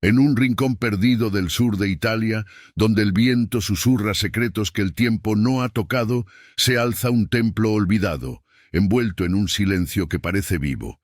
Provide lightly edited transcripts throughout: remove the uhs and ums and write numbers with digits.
En un rincón perdido del sur de Italia, donde el viento susurra secretos que el tiempo no ha tocado, se alza un templo olvidado, envuelto en un silencio que parece vivo.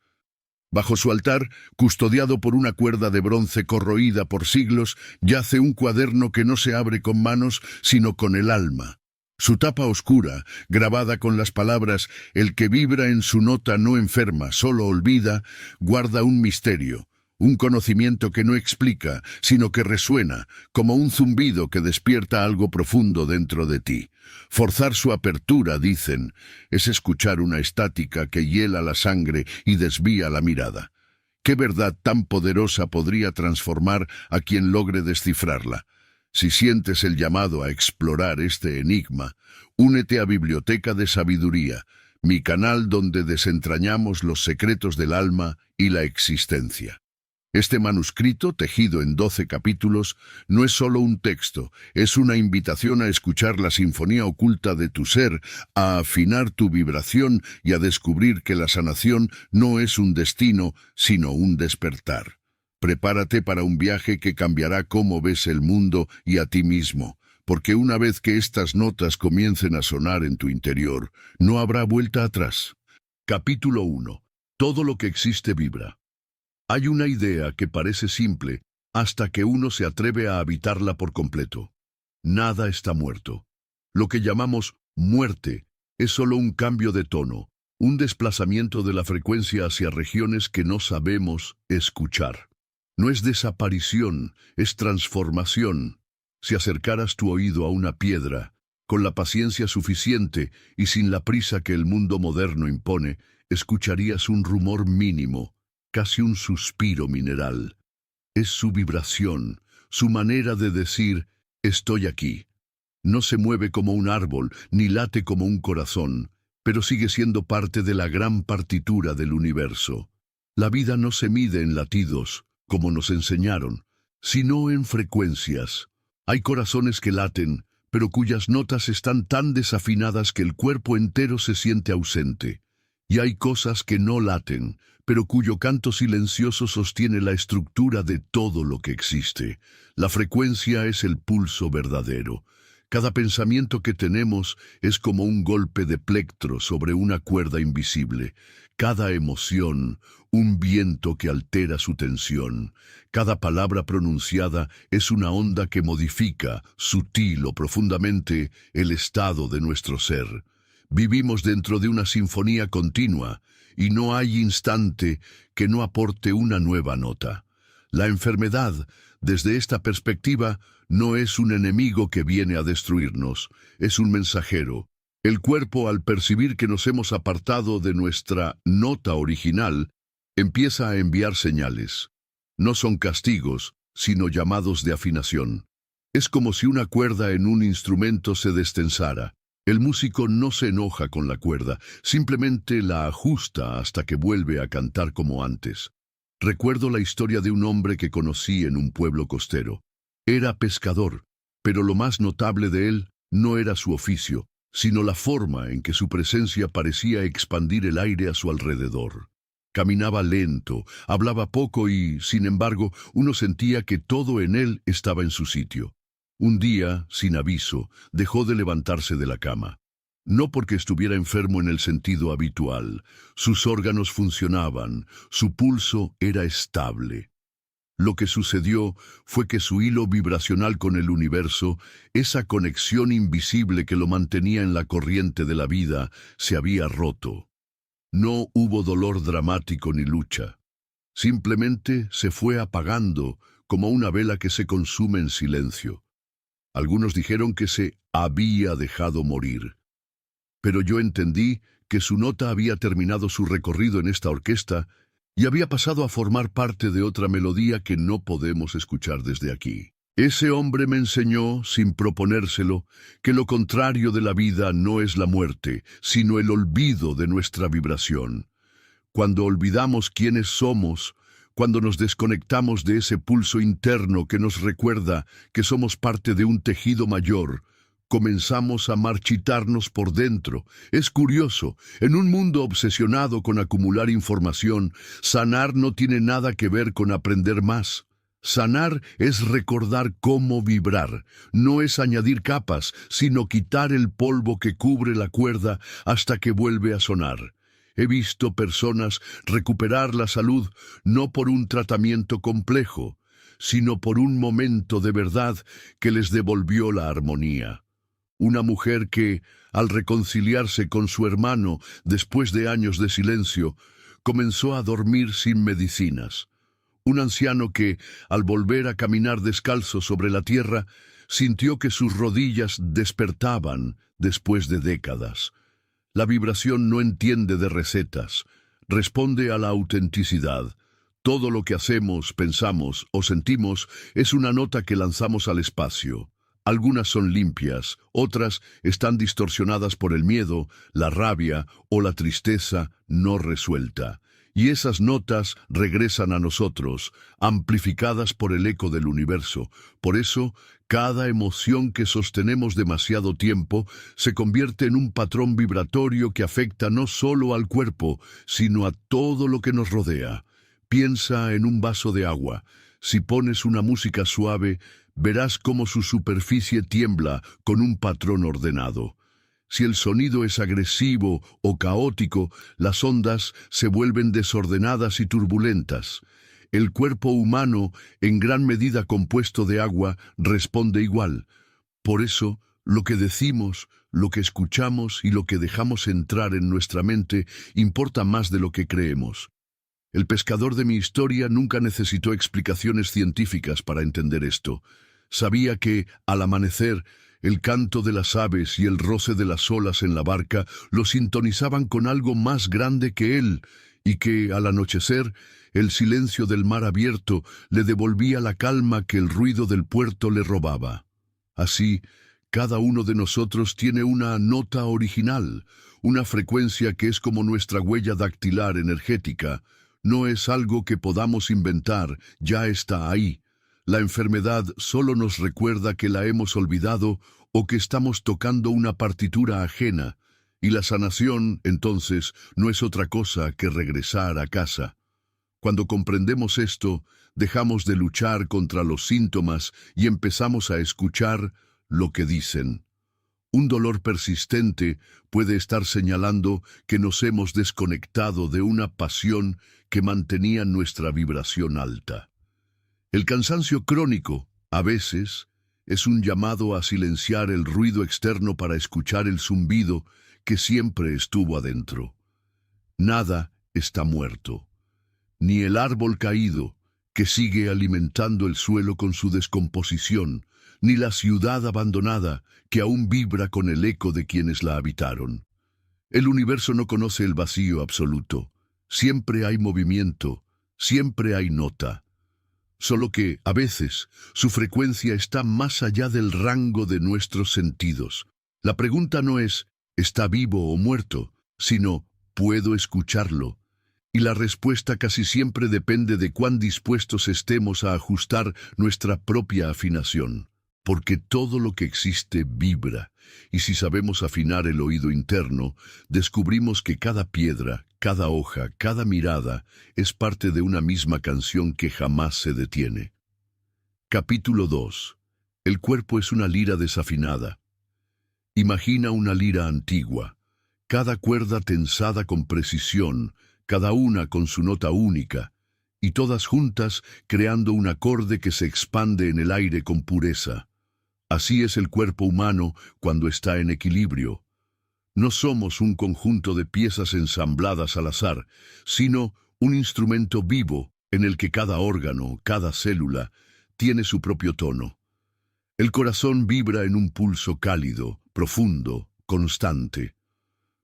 Bajo su altar, custodiado por una cuerda de bronce corroída por siglos, yace un cuaderno que no se abre con manos, sino con el alma. Su tapa oscura, grabada con las palabras «El que vibra en su nota no enferma, solo olvida», guarda un misterio, un conocimiento que no explica, sino que resuena, como un zumbido que despierta algo profundo dentro de ti. Forzar su apertura, dicen, es escuchar una estática que hiela la sangre y desvía la mirada. ¿Qué verdad tan poderosa podría transformar a quien logre descifrarla? Si sientes el llamado a explorar este enigma, únete a Biblioteca de Sabiduría, mi canal donde desentrañamos los secretos del alma y la existencia. Este manuscrito, tejido en 12 capítulos, no es solo un texto, es una invitación a escuchar la sinfonía oculta de tu ser, a afinar tu vibración y a descubrir que la sanación no es un destino, sino un despertar. Prepárate para un viaje que cambiará cómo ves el mundo y a ti mismo, porque una vez que estas notas comiencen a sonar en tu interior, no habrá vuelta atrás. Capítulo 1. Todo lo que existe vibra. Hay una idea que parece simple hasta que uno se atreve a habitarla por completo. Nada está muerto. Lo que llamamos muerte es solo un cambio de tono, un desplazamiento de la frecuencia hacia regiones que no sabemos escuchar. No es desaparición, es transformación. Si acercaras tu oído a una piedra, con la paciencia suficiente y sin la prisa que el mundo moderno impone, escucharías un rumor mínimo, casi un suspiro mineral. Es su vibración, su manera de decir, estoy aquí. No se mueve como un árbol, ni late como un corazón, pero sigue siendo parte de la gran partitura del universo. La vida no se mide en latidos, como nos enseñaron, sino en frecuencias. Hay corazones que laten, pero cuyas notas están tan desafinadas que el cuerpo entero se siente ausente. Y hay cosas que no laten, pero cuyo canto silencioso sostiene la estructura de todo lo que existe. La frecuencia es el pulso verdadero. Cada pensamiento que tenemos es como un golpe de plectro sobre una cuerda invisible. Cada emoción, un viento que altera su tensión. Cada palabra pronunciada es una onda que modifica, sutil o profundamente, el estado de nuestro ser. Vivimos dentro de una sinfonía continua, y no hay instante que no aporte una nueva nota. La enfermedad, desde esta perspectiva, no es un enemigo que viene a destruirnos, es un mensajero. El cuerpo, al percibir que nos hemos apartado de nuestra nota original, empieza a enviar señales. No son castigos, sino llamados de afinación. Es como si una cuerda en un instrumento se destensara. El músico no se enoja con la cuerda, simplemente la ajusta hasta que vuelve a cantar como antes. Recuerdo la historia de un hombre que conocí en un pueblo costero. Era pescador, pero lo más notable de él no era su oficio, sino la forma en que su presencia parecía expandir el aire a su alrededor. Caminaba lento, hablaba poco y, sin embargo, uno sentía que todo en él estaba en su sitio. Un día, sin aviso, dejó de levantarse de la cama. No porque estuviera enfermo en el sentido habitual. Sus órganos funcionaban, su pulso era estable. Lo que sucedió fue que su hilo vibracional con el universo, esa conexión invisible que lo mantenía en la corriente de la vida, se había roto. No hubo dolor dramático ni lucha. Simplemente se fue apagando como una vela que se consume en silencio. Algunos dijeron que se había dejado morir. Pero yo entendí que su nota había terminado su recorrido en esta orquesta y había pasado a formar parte de otra melodía que no podemos escuchar desde aquí. Ese hombre me enseñó, sin proponérselo, que lo contrario de la vida no es la muerte, sino el olvido de nuestra vibración. Cuando olvidamos quiénes somos, cuando nos desconectamos de ese pulso interno que nos recuerda que somos parte de un tejido mayor, comenzamos a marchitarnos por dentro. Es curioso, en un mundo obsesionado con acumular información, sanar no tiene nada que ver con aprender más. Sanar es recordar cómo vibrar, no es añadir capas, sino quitar el polvo que cubre la cuerda hasta que vuelve a sonar. He visto personas recuperar la salud no por un tratamiento complejo, sino por un momento de verdad que les devolvió la armonía. Una mujer que, al reconciliarse con su hermano después de años de silencio, comenzó a dormir sin medicinas. Un anciano que, al volver a caminar descalzo sobre la tierra, sintió que sus rodillas despertaban después de décadas. La vibración no entiende de recetas, responde a la autenticidad. Todo lo que hacemos, pensamos o sentimos es una nota que lanzamos al espacio. Algunas son limpias, otras están distorsionadas por el miedo, la rabia o la tristeza no resuelta. Y esas notas regresan a nosotros, amplificadas por el eco del universo. Por eso, cada emoción que sostenemos demasiado tiempo se convierte en un patrón vibratorio que afecta no solo al cuerpo, sino a todo lo que nos rodea. Piensa en un vaso de agua. Si pones una música suave, verás cómo su superficie tiembla con un patrón ordenado. Si el sonido es agresivo o caótico, las ondas se vuelven desordenadas y turbulentas. El cuerpo humano, en gran medida compuesto de agua, responde igual. Por eso, lo que decimos, lo que escuchamos y lo que dejamos entrar en nuestra mente importa más de lo que creemos. El pescador de mi historia nunca necesitó explicaciones científicas para entender esto. Sabía que, al amanecer, el canto de las aves y el roce de las olas en la barca lo sintonizaban con algo más grande que él, y que, al anochecer, el silencio del mar abierto le devolvía la calma que el ruido del puerto le robaba. Así, cada uno de nosotros tiene una nota original, una frecuencia que es como nuestra huella dactilar energética. No es algo que podamos inventar, ya está ahí. La enfermedad solo nos recuerda que la hemos olvidado o que estamos tocando una partitura ajena, y la sanación, entonces, no es otra cosa que regresar a casa. Cuando comprendemos esto, dejamos de luchar contra los síntomas y empezamos a escuchar lo que dicen. Un dolor persistente puede estar señalando que nos hemos desconectado de una pasión que mantenía nuestra vibración alta. El cansancio crónico, a veces, es un llamado a silenciar el ruido externo para escuchar el zumbido que siempre estuvo adentro. Nada está muerto, ni el árbol caído, que sigue alimentando el suelo con su descomposición, ni la ciudad abandonada, que aún vibra con el eco de quienes la habitaron. El universo no conoce el vacío absoluto. Siempre hay movimiento, siempre hay nota. Solo que, a veces, su frecuencia está más allá del rango de nuestros sentidos. La pregunta no es, ¿está vivo o muerto?, sino, ¿puedo escucharlo? Y la respuesta casi siempre depende de cuán dispuestos estemos a ajustar nuestra propia afinación. Porque todo lo que existe vibra, y si sabemos afinar el oído interno, descubrimos que cada piedra, cada hoja, cada mirada es parte de una misma canción que jamás se detiene. Capítulo 2. El cuerpo es una lira desafinada. Imagina una lira antigua, cada cuerda tensada con precisión, cada una con su nota única, y todas juntas creando un acorde que se expande en el aire con pureza. Así es el cuerpo humano cuando está en equilibrio. No somos un conjunto de piezas ensambladas al azar, sino un instrumento vivo en el que cada órgano, cada célula, tiene su propio tono. El corazón vibra en un pulso cálido, profundo, constante.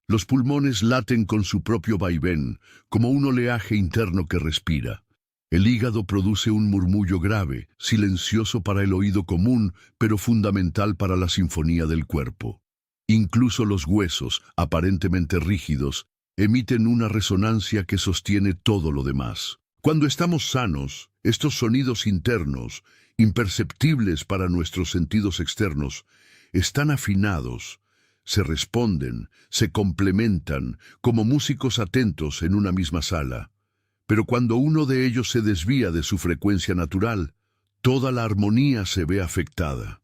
Los pulmones laten con su propio vaivén, como un oleaje interno que respira. El hígado produce un murmullo grave, silencioso para el oído común, pero fundamental para la sinfonía del cuerpo. Incluso los huesos, aparentemente rígidos, emiten una resonancia que sostiene todo lo demás. Cuando estamos sanos, estos sonidos internos, imperceptibles para nuestros sentidos externos, están afinados, se responden, se complementan, como músicos atentos en una misma sala. Pero cuando uno de ellos se desvía de su frecuencia natural, Toda la armonía se ve afectada.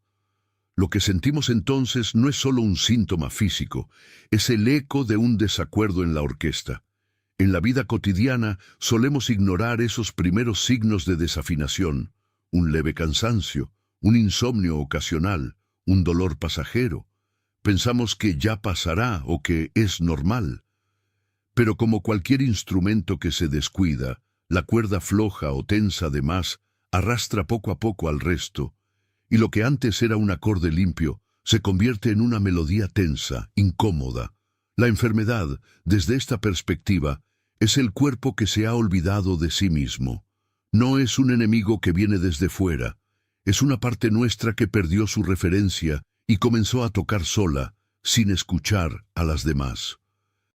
Lo que sentimos entonces no es solo un síntoma físico, es el eco de un desacuerdo en la orquesta. En la vida cotidiana solemos ignorar esos primeros signos de desafinación, un leve cansancio, un insomnio ocasional, un dolor pasajero. Pensamos que ya pasará o que es normal. Pero como cualquier instrumento que se descuida, la cuerda floja o tensa de más arrastra poco a poco al resto, y lo que antes era un acorde limpio se convierte en una melodía tensa, incómoda. La enfermedad, desde esta perspectiva, es el cuerpo que se ha olvidado de sí mismo. No es un enemigo que viene desde fuera, es una parte nuestra que perdió su referencia y comenzó a tocar sola, sin escuchar a las demás.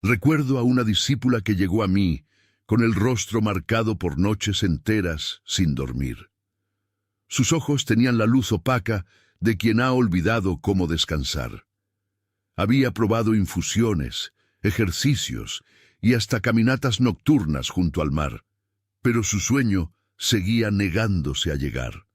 Recuerdo a una discípula que llegó a mí, con el rostro marcado por noches enteras sin dormir. Sus ojos tenían la luz opaca de quien ha olvidado cómo descansar. Había probado infusiones, ejercicios y hasta caminatas nocturnas junto al mar, pero su sueño seguía negándose a llegar.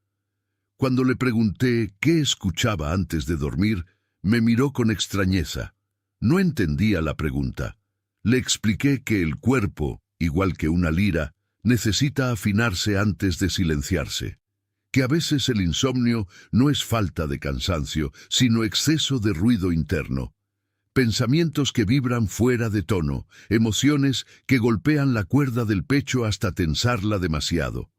Cuando le pregunté qué escuchaba antes de dormir, me miró con extrañeza. No entendía la pregunta. Le expliqué que el cuerpo, igual que una lira, necesita afinarse antes de silenciarse. Que a veces el insomnio no es falta de cansancio, sino exceso de ruido interno. Pensamientos que vibran fuera de tono, emociones que golpean la cuerda del pecho hasta tensarla demasiado.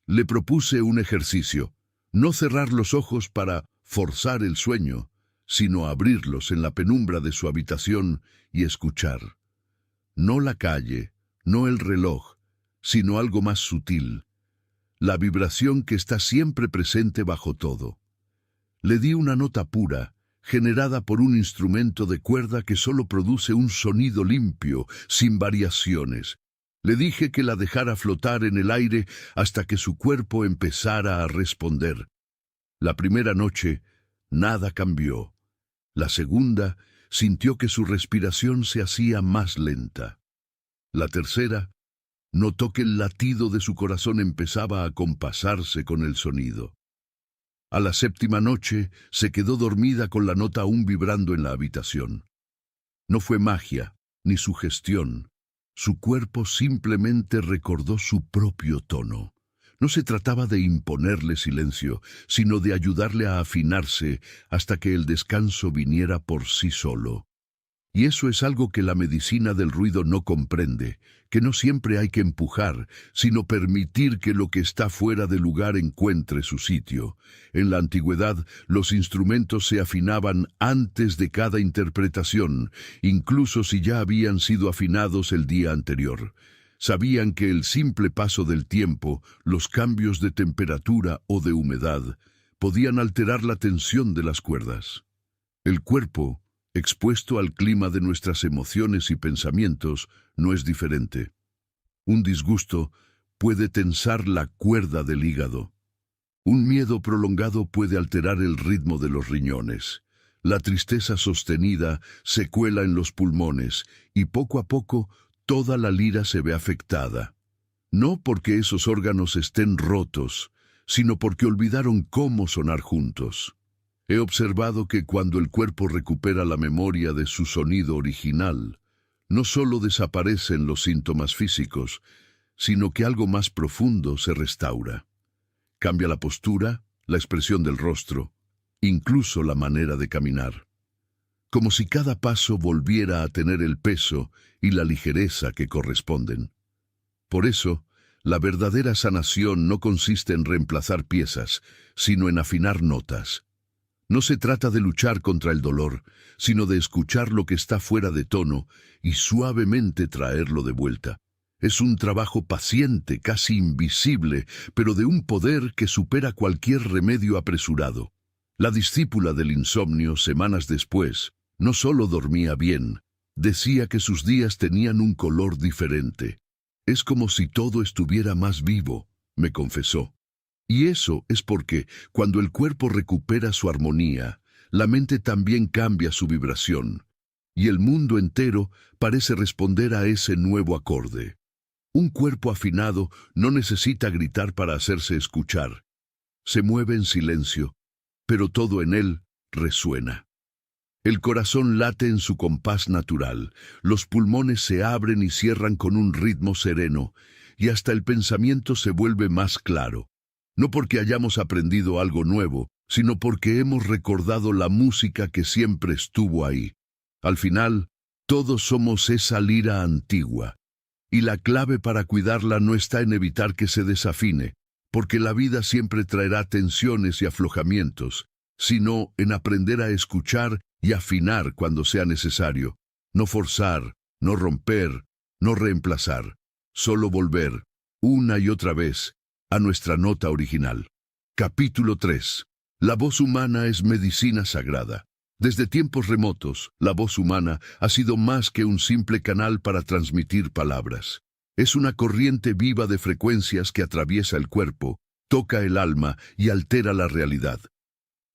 Le propuse un ejercicio, no cerrar los ojos para forzar el sueño, sino abrirlos en la penumbra de su habitación y escuchar. No la calle, no el reloj, sino algo más sutil. La vibración que está siempre presente bajo todo. Le di una nota pura, generada por un instrumento de cuerda que solo produce un sonido limpio, sin variaciones. Le dije que la dejara flotar en el aire hasta que su cuerpo empezara a responder. La primera noche, nada cambió. La segunda, sintió que su respiración se hacía más lenta. La tercera, notó que el latido de su corazón empezaba a compasarse con el sonido. A la séptima noche se quedó dormida con la nota aún vibrando en la habitación. No fue magia, ni sugestión. Su cuerpo simplemente recordó su propio tono. No se trataba de imponerle silencio, sino de ayudarle a afinarse hasta que el descanso viniera por sí solo. Y eso es algo que la medicina del ruido no comprende, que no siempre hay que empujar, sino permitir que lo que está fuera de lugar encuentre su sitio. En la antigüedad, los instrumentos se afinaban antes de cada interpretación, incluso si ya habían sido afinados el día anterior. Sabían que el simple paso del tiempo, los cambios de temperatura o de humedad, podían alterar la tensión de las cuerdas. El cuerpo, expuesto al clima de nuestras emociones y pensamientos, no es diferente. Un disgusto puede tensar la cuerda del hígado. Un miedo prolongado puede alterar el ritmo de los riñones. La tristeza sostenida se cuela en los pulmones y poco a poco toda la lira se ve afectada. No porque esos órganos estén rotos, sino porque olvidaron cómo sonar juntos. He observado que cuando el cuerpo recupera la memoria de su sonido original, no solo desaparecen los síntomas físicos, sino que algo más profundo se restaura. Cambia la postura, la expresión del rostro, incluso la manera de caminar. Como si cada paso volviera a tener el peso y la ligereza que corresponden. Por eso, la verdadera sanación no consiste en reemplazar piezas, sino en afinar notas. No se trata de luchar contra el dolor, sino de escuchar lo que está fuera de tono y suavemente traerlo de vuelta. Es un trabajo paciente, casi invisible, pero de un poder que supera cualquier remedio apresurado. La discípula del insomnio, semanas después, no solo dormía bien, decía que sus días tenían un color diferente. Es como si todo estuviera más vivo, me confesó. Y eso es porque, cuando el cuerpo recupera su armonía, la mente también cambia su vibración, y el mundo entero parece responder a ese nuevo acorde. Un cuerpo afinado no necesita gritar para hacerse escuchar. se mueve en silencio, pero todo en él resuena. El corazón late en su compás natural, los pulmones se abren y cierran con un ritmo sereno, y hasta el pensamiento se vuelve más claro. No porque hayamos aprendido algo nuevo, sino porque hemos recordado la música que siempre estuvo ahí. Al final, todos somos esa lira antigua, y la clave para cuidarla no está en evitar que se desafine, porque la vida siempre traerá tensiones y aflojamientos, sino en aprender a escuchar y afinar cuando sea necesario. No forzar, no romper, no reemplazar, solo volver, una y otra vez, a nuestra nota original. Capítulo 3. La voz humana es medicina sagrada. Desde tiempos remotos, la voz humana ha sido más que un simple canal para transmitir palabras. Es una corriente viva de frecuencias que atraviesa el cuerpo, toca el alma y altera la realidad.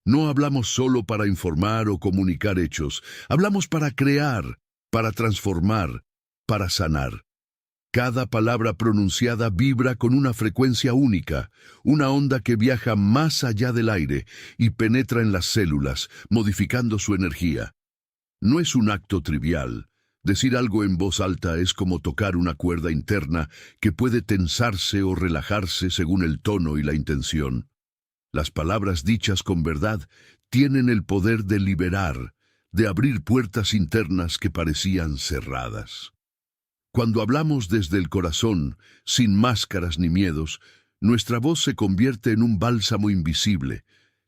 No hablamos solo para informar o comunicar hechos, hablamos para crear, para transformar, para sanar. Cada palabra pronunciada vibra con una frecuencia única, una onda que viaja más allá del aire y penetra en las células, modificando su energía. No es un acto trivial. Decir algo en voz alta es como tocar una cuerda interna que puede tensarse o relajarse según el tono y la intención. Las palabras dichas con verdad tienen el poder de liberar, de abrir puertas internas que parecían cerradas. Cuando hablamos desde el corazón, sin máscaras ni miedos, nuestra voz se convierte en un bálsamo invisible,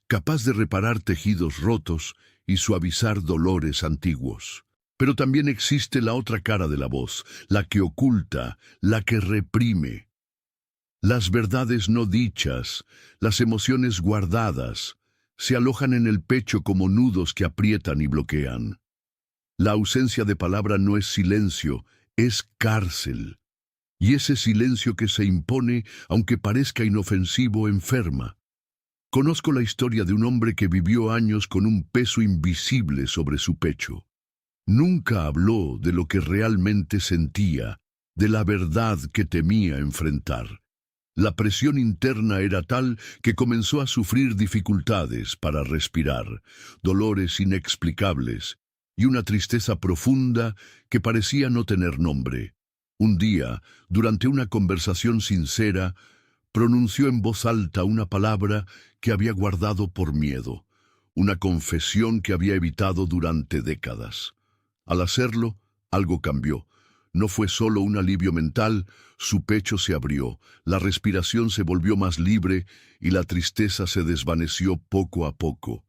capaz de reparar tejidos rotos y suavizar dolores antiguos. Pero también existe la otra cara de la voz, la que oculta, la que reprime. Las verdades no dichas, las emociones guardadas, se alojan en el pecho como nudos que aprietan y bloquean. La ausencia de palabra no es silencio, es cárcel. Y ese silencio que se impone, aunque parezca inofensivo, enferma. Conozco la historia de un hombre que vivió años con un peso invisible sobre su pecho. Nunca habló de lo que realmente sentía, de la verdad que temía enfrentar. La presión interna era tal que comenzó a sufrir dificultades para respirar, dolores inexplicables y una tristeza profunda que parecía no tener nombre. Un día, durante una conversación sincera, pronunció en voz alta una palabra que había guardado por miedo, una confesión que había evitado durante décadas. Al hacerlo, algo cambió. No fue solo un alivio mental, su pecho se abrió, la respiración se volvió más libre y la tristeza se desvaneció poco a poco.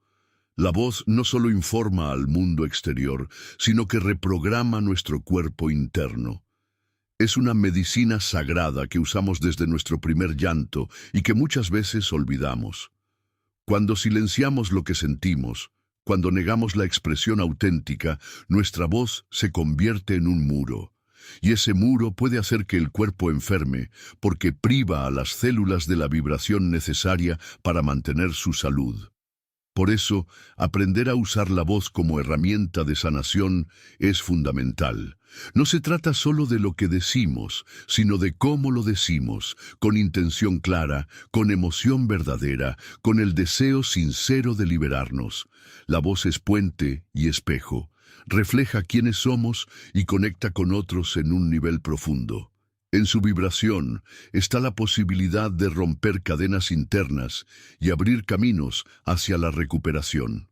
La voz no solo informa al mundo exterior, sino que reprograma nuestro cuerpo interno. Es una medicina sagrada que usamos desde nuestro primer llanto y que muchas veces olvidamos. Cuando silenciamos lo que sentimos, cuando negamos la expresión auténtica, nuestra voz se convierte en un muro. Y ese muro puede hacer que el cuerpo enferme, porque priva a las células de la vibración necesaria para mantener su salud. Por eso, aprender a usar la voz como herramienta de sanación es fundamental. No se trata solo de lo que decimos, sino de cómo lo decimos, con intención clara, con emoción verdadera, con el deseo sincero de liberarnos. La voz es puente y espejo. Refleja quiénes somos y conecta con otros en un nivel profundo. En su vibración está la posibilidad de romper cadenas internas y abrir caminos hacia la recuperación.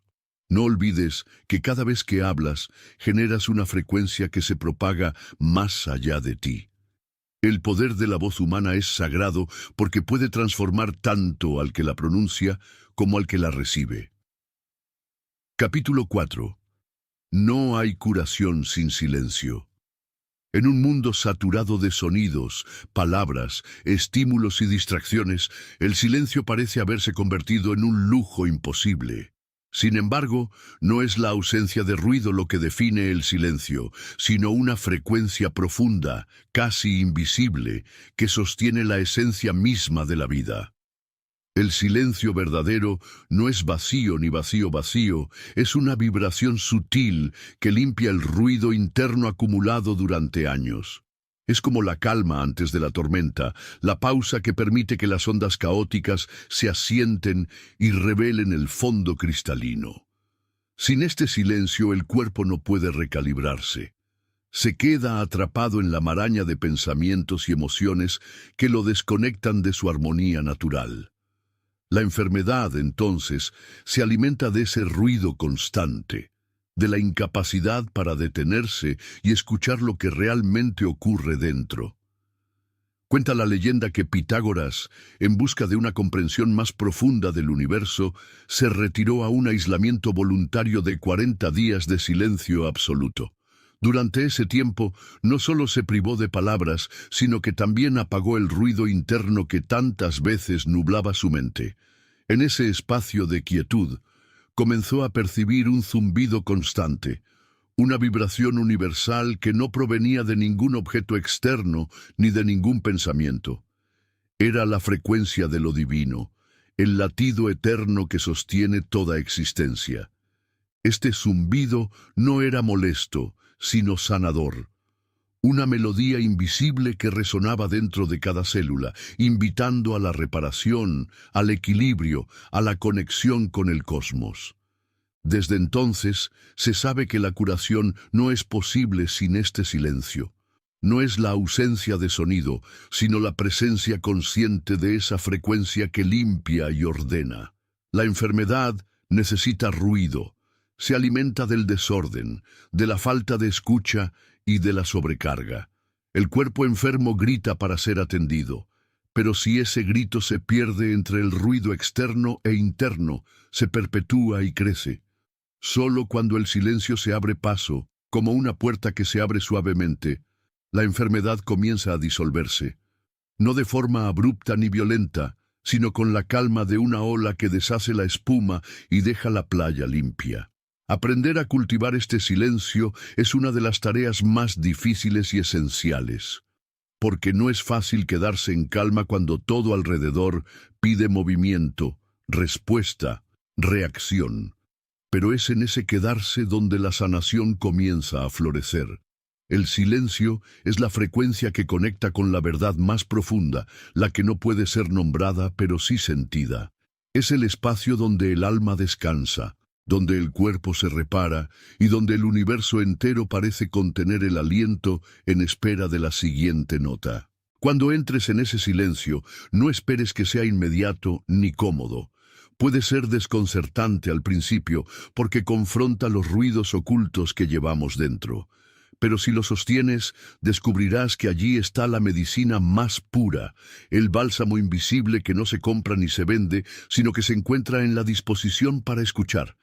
No olvides que cada vez que hablas, generas una frecuencia que se propaga más allá de ti. El poder de la voz humana es sagrado porque puede transformar tanto al que la pronuncia como al que la recibe. Capítulo 4. No hay curación sin silencio. En un mundo saturado de sonidos, palabras, estímulos y distracciones, el silencio parece haberse convertido en un lujo imposible. Sin embargo, no es la ausencia de ruido lo que define el silencio, sino una frecuencia profunda, casi invisible, que sostiene la esencia misma de la vida. El silencio verdadero no es vacío ni vacío vacío, es una vibración sutil que limpia el ruido interno acumulado durante años. Es como la calma antes de la tormenta, la pausa que permite que las ondas caóticas se asienten y revelen el fondo cristalino. Sin este silencio el cuerpo no puede recalibrarse. Se queda atrapado en la maraña de pensamientos y emociones que lo desconectan de su armonía natural. La enfermedad, entonces, se alimenta de ese ruido constante, de la incapacidad para detenerse y escuchar lo que realmente ocurre dentro. Cuenta la leyenda que Pitágoras, en busca de una comprensión más profunda del universo, se retiró a un aislamiento voluntario de 40 días de silencio absoluto. Durante ese tiempo, no solo se privó de palabras, sino que también apagó el ruido interno que tantas veces nublaba su mente. En ese espacio de quietud, comenzó a percibir un zumbido constante, una vibración universal que no provenía de ningún objeto externo ni de ningún pensamiento. Era la frecuencia de lo divino, el latido eterno que sostiene toda existencia. Este zumbido no era molesto, sino sanador. Una melodía invisible que resonaba dentro de cada célula, invitando a la reparación, al equilibrio, a la conexión con el cosmos. Desde entonces, se sabe que la curación no es posible sin este silencio. No es la ausencia de sonido, sino la presencia consciente de esa frecuencia que limpia y ordena. La enfermedad necesita ruido. Se alimenta del desorden, de la falta de escucha y de la sobrecarga. El cuerpo enfermo grita para ser atendido, pero si ese grito se pierde entre el ruido externo e interno, se perpetúa y crece. Solo cuando el silencio se abre paso, como una puerta que se abre suavemente, la enfermedad comienza a disolverse. No de forma abrupta ni violenta, sino con la calma de una ola que deshace la espuma y deja la playa limpia. Aprender a cultivar este silencio es una de las tareas más difíciles y esenciales, porque no es fácil quedarse en calma cuando todo alrededor pide movimiento, respuesta, reacción. Pero es en ese quedarse donde la sanación comienza a florecer. El silencio es la frecuencia que conecta con la verdad más profunda, la que no puede ser nombrada pero sí sentida. Es el espacio donde el alma descansa, donde el cuerpo se repara y donde el universo entero parece contener el aliento en espera de la siguiente nota. Cuando entres en ese silencio, no esperes que sea inmediato ni cómodo. Puede ser desconcertante al principio porque confronta los ruidos ocultos que llevamos dentro. Pero si lo sostienes, descubrirás que allí está la medicina más pura, el bálsamo invisible que no se compra ni se vende, sino que se encuentra en la disposición para escuchar.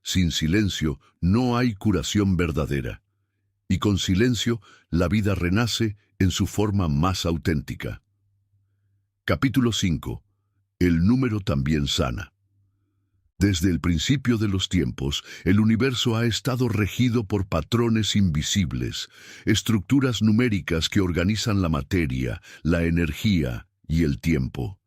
Sin silencio no hay curación verdadera. Y con silencio la vida renace en su forma más auténtica. Capítulo 5. El número también sana. Desde el principio de los tiempos, el universo ha estado regido por patrones invisibles, estructuras numéricas que organizan la materia, la energía y el tiempo.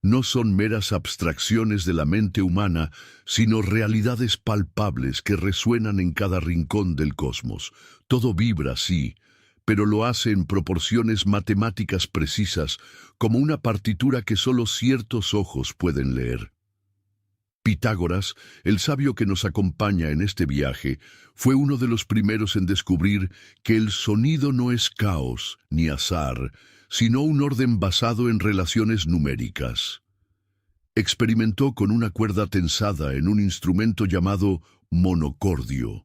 No son meras abstracciones de la mente humana, sino realidades palpables que resuenan en cada rincón del cosmos. Todo vibra, sí, pero lo hace en proporciones matemáticas precisas, como una partitura que solo ciertos ojos pueden leer. Pitágoras, el sabio que nos acompaña en este viaje, fue uno de los primeros en descubrir que el sonido no es caos ni azar, sino un orden basado en relaciones numéricas. Experimentó con una cuerda tensada en un instrumento llamado monocordio.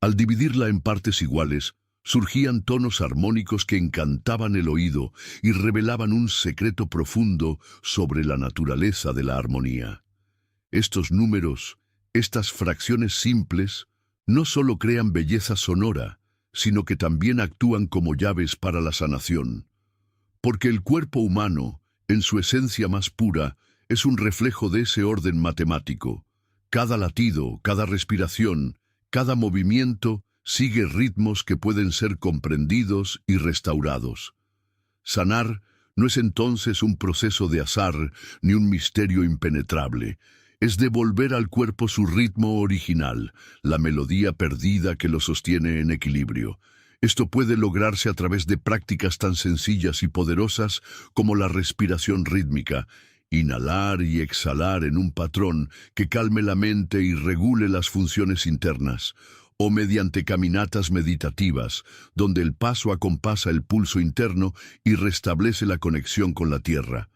Al dividirla en partes iguales, surgían tonos armónicos que encantaban el oído y revelaban un secreto profundo sobre la naturaleza de la armonía. Estos números, estas fracciones simples, no solo crean belleza sonora, sino que también actúan como llaves para la sanación. Porque el cuerpo humano, en su esencia más pura, es un reflejo de ese orden matemático. Cada latido, cada respiración, cada movimiento sigue ritmos que pueden ser comprendidos y restaurados. Sanar no es entonces un proceso de azar ni un misterio impenetrable. Es devolver al cuerpo su ritmo original, la melodía perdida que lo sostiene en equilibrio. Esto puede lograrse a través de prácticas tan sencillas y poderosas como la respiración rítmica, inhalar y exhalar en un patrón que calme la mente y regule las funciones internas, o mediante caminatas meditativas, donde el paso acompasa el pulso interno y restablece la conexión con la tierra.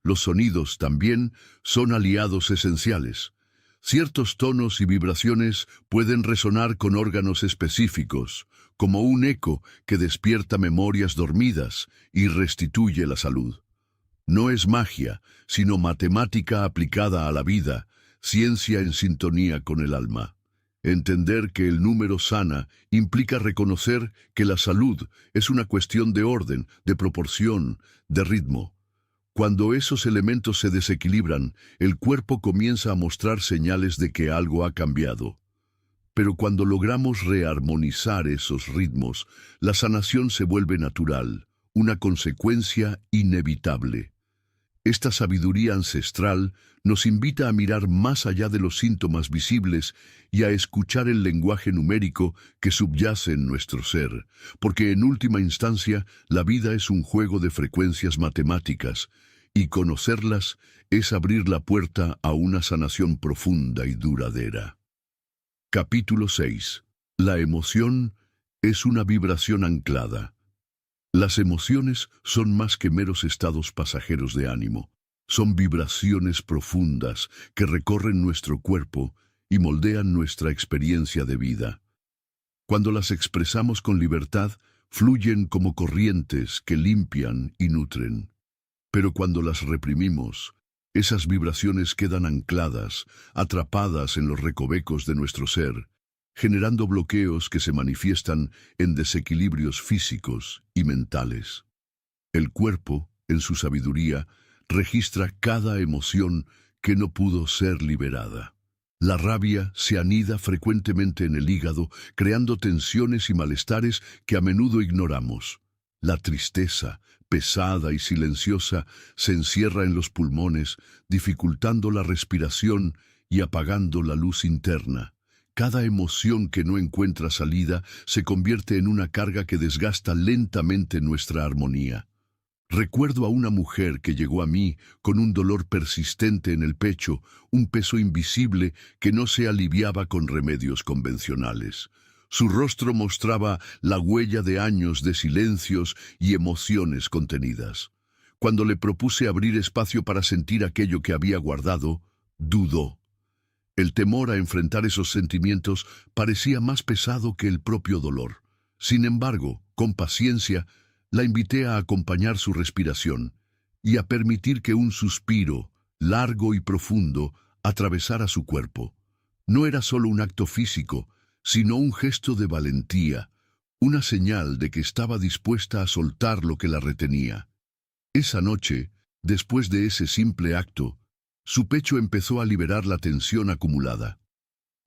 Los sonidos también son aliados esenciales. Ciertos tonos y vibraciones pueden resonar con órganos específicos, como un eco que despierta memorias dormidas y restituye la salud. No es magia, sino matemática aplicada a la vida, ciencia en sintonía con el alma. Entender que el número sana implica reconocer que la salud es una cuestión de orden, de proporción, de ritmo. Cuando esos elementos se desequilibran, el cuerpo comienza a mostrar señales de que algo ha cambiado. Pero cuando logramos rearmonizar esos ritmos, la sanación se vuelve natural, una consecuencia inevitable. Esta sabiduría ancestral nos invita a mirar más allá de los síntomas visibles y a escuchar el lenguaje numérico que subyace en nuestro ser, porque en última instancia la vida es un juego de frecuencias matemáticas, y conocerlas es abrir la puerta a una sanación profunda y duradera. Capítulo 6. La emoción es una vibración anclada. Las emociones son más que meros estados pasajeros de ánimo. Son vibraciones profundas que recorren nuestro cuerpo y moldean nuestra experiencia de vida. Cuando las expresamos con libertad, fluyen como corrientes que limpian y nutren. Pero cuando las reprimimos, esas vibraciones quedan ancladas, atrapadas en los recovecos de nuestro ser, generando bloqueos que se manifiestan en desequilibrios físicos y mentales. El cuerpo, en su sabiduría, registra cada emoción que no pudo ser liberada. La rabia se anida frecuentemente en el hígado, creando tensiones y malestares que a menudo ignoramos. La tristeza, pesada y silenciosa, se encierra en los pulmones, dificultando la respiración y apagando la luz interna. Cada emoción que no encuentra salida se convierte en una carga que desgasta lentamente nuestra armonía. Recuerdo a una mujer que llegó a mí con un dolor persistente en el pecho, un peso invisible que no se aliviaba con remedios convencionales. Su rostro mostraba la huella de años de silencios y emociones contenidas. Cuando le propuse abrir espacio para sentir aquello que había guardado, dudó. El temor a enfrentar esos sentimientos parecía más pesado que el propio dolor. Sin embargo, con paciencia, la invité a acompañar su respiración y a permitir que un suspiro, largo y profundo, atravesara su cuerpo. No era solo un acto físico, sino un gesto de valentía, una señal de que estaba dispuesta a soltar lo que la retenía. Esa noche, después de ese simple acto, su pecho empezó a liberar la tensión acumulada.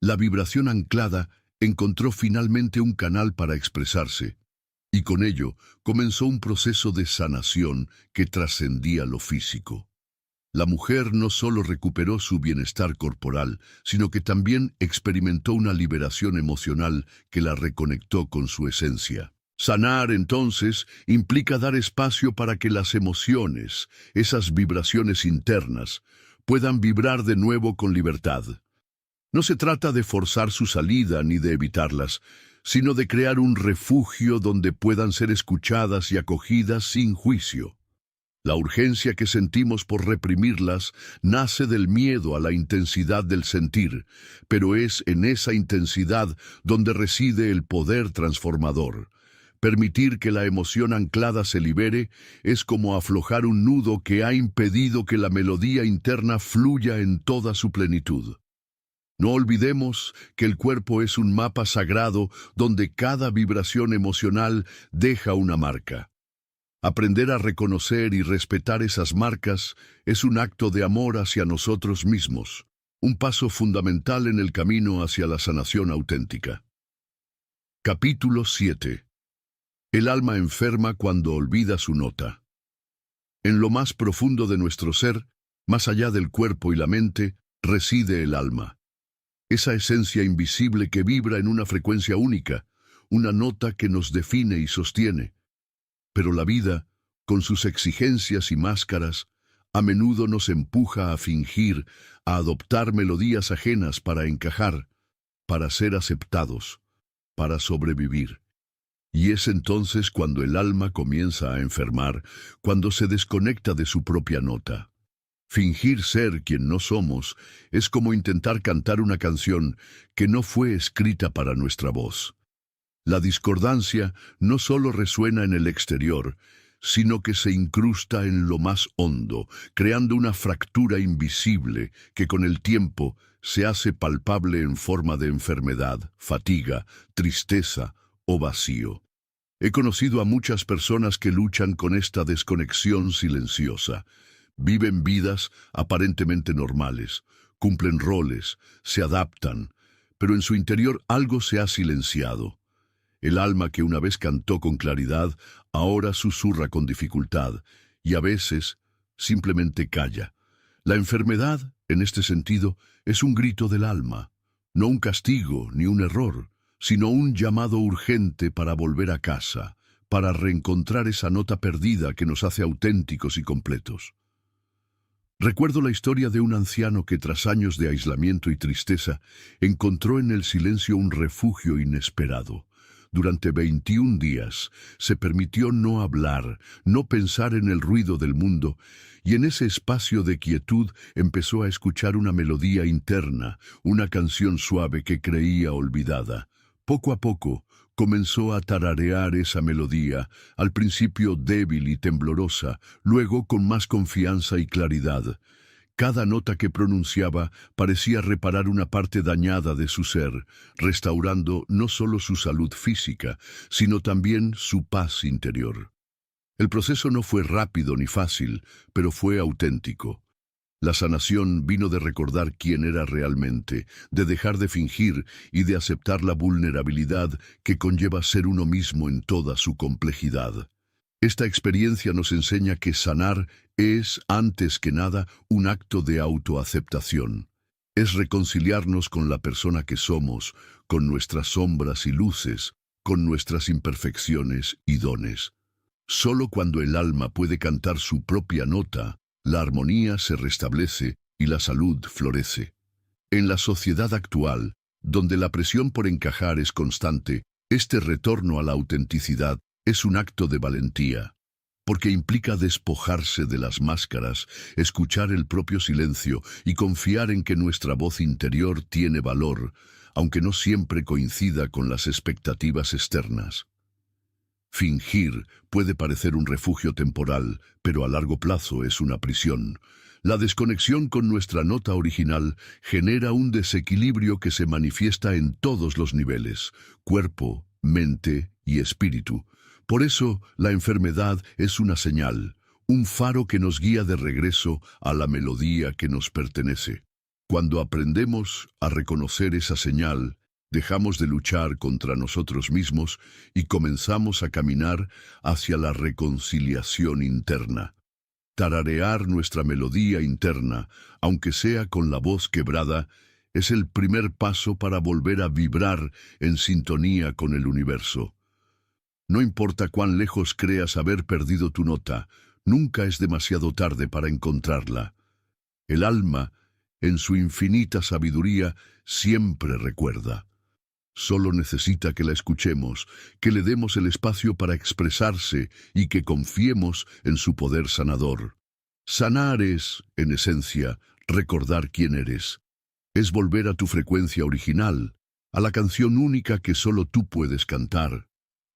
La vibración anclada encontró finalmente un canal para expresarse, y con ello comenzó un proceso de sanación que trascendía lo físico. La mujer no solo recuperó su bienestar corporal, sino que también experimentó una liberación emocional que la reconectó con su esencia. Sanar, entonces, implica dar espacio para que las emociones, esas vibraciones internas, puedan vibrar de nuevo con libertad. No se trata de forzar su salida ni de evitarlas, sino de crear un refugio donde puedan ser escuchadas y acogidas sin juicio. La urgencia que sentimos por reprimirlas nace del miedo a la intensidad del sentir, pero es en esa intensidad donde reside el poder transformador. Permitir que la emoción anclada se libere es como aflojar un nudo que ha impedido que la melodía interna fluya en toda su plenitud. No olvidemos que el cuerpo es un mapa sagrado donde cada vibración emocional deja una marca. Aprender a reconocer y respetar esas marcas es un acto de amor hacia nosotros mismos, un paso fundamental en el camino hacia la sanación auténtica. Capítulo 7. El alma enferma cuando olvida su nota. En lo más profundo de nuestro ser, más allá del cuerpo y la mente, reside el alma. Esa esencia invisible que vibra en una frecuencia única, una nota que nos define y sostiene. Pero la vida, con sus exigencias y máscaras, a menudo nos empuja a fingir, a adoptar melodías ajenas para encajar, para ser aceptados, para sobrevivir. Y es entonces cuando el alma comienza a enfermar, cuando se desconecta de su propia nota. Fingir ser quien no somos es como intentar cantar una canción que no fue escrita para nuestra voz. La discordancia no solo resuena en el exterior, sino que se incrusta en lo más hondo, creando una fractura invisible que con el tiempo se hace palpable en forma de enfermedad, fatiga, tristeza o vacío. He conocido a muchas personas que luchan con esta desconexión silenciosa. Viven vidas aparentemente normales, cumplen roles, se adaptan, pero en su interior algo se ha silenciado. El alma que una vez cantó con claridad, ahora susurra con dificultad, y a veces simplemente calla. La enfermedad, en este sentido, es un grito del alma, no un castigo ni un error, sino un llamado urgente para volver a casa, para reencontrar esa nota perdida que nos hace auténticos y completos. Recuerdo la historia de un anciano que tras años de aislamiento y tristeza, encontró en el silencio un refugio inesperado. Durante 21 días se permitió no hablar, no pensar en el ruido del mundo, y en ese espacio de quietud empezó a escuchar una melodía interna, una canción suave que creía olvidada. Poco a poco comenzó a tararear esa melodía, al principio débil y temblorosa, luego con más confianza y claridad. Cada nota que pronunciaba parecía reparar una parte dañada de su ser, restaurando no solo su salud física, sino también su paz interior. El proceso no fue rápido ni fácil, pero fue auténtico. La sanación vino de recordar quién era realmente, de dejar de fingir y de aceptar la vulnerabilidad que conlleva ser uno mismo en toda su complejidad. Esta experiencia nos enseña que sanar es, antes que nada, un acto de autoaceptación. Es reconciliarnos con la persona que somos, con nuestras sombras y luces, con nuestras imperfecciones y dones. Solo cuando el alma puede cantar su propia nota, la armonía se restablece y la salud florece. En la sociedad actual, donde la presión por encajar es constante, este retorno a la autenticidad es un acto de valentía, porque implica despojarse de las máscaras, escuchar el propio silencio y confiar en que nuestra voz interior tiene valor, aunque no siempre coincida con las expectativas externas. Fingir puede parecer un refugio temporal, pero a largo plazo es una prisión. La desconexión con nuestra nota original genera un desequilibrio que se manifiesta en todos los niveles: cuerpo, mente y espíritu. Por eso, la enfermedad es una señal, un faro que nos guía de regreso a la melodía que nos pertenece. Cuando aprendemos a reconocer esa señal, dejamos de luchar contra nosotros mismos y comenzamos a caminar hacia la reconciliación interna. Tararear nuestra melodía interna, aunque sea con la voz quebrada, es el primer paso para volver a vibrar en sintonía con el universo. No importa cuán lejos creas haber perdido tu nota, nunca es demasiado tarde para encontrarla. El alma, en su infinita sabiduría, siempre recuerda. Solo necesita que la escuchemos, que le demos el espacio para expresarse y que confiemos en su poder sanador. Sanar es, en esencia, recordar quién eres. Es volver a tu frecuencia original, a la canción única que solo tú puedes cantar.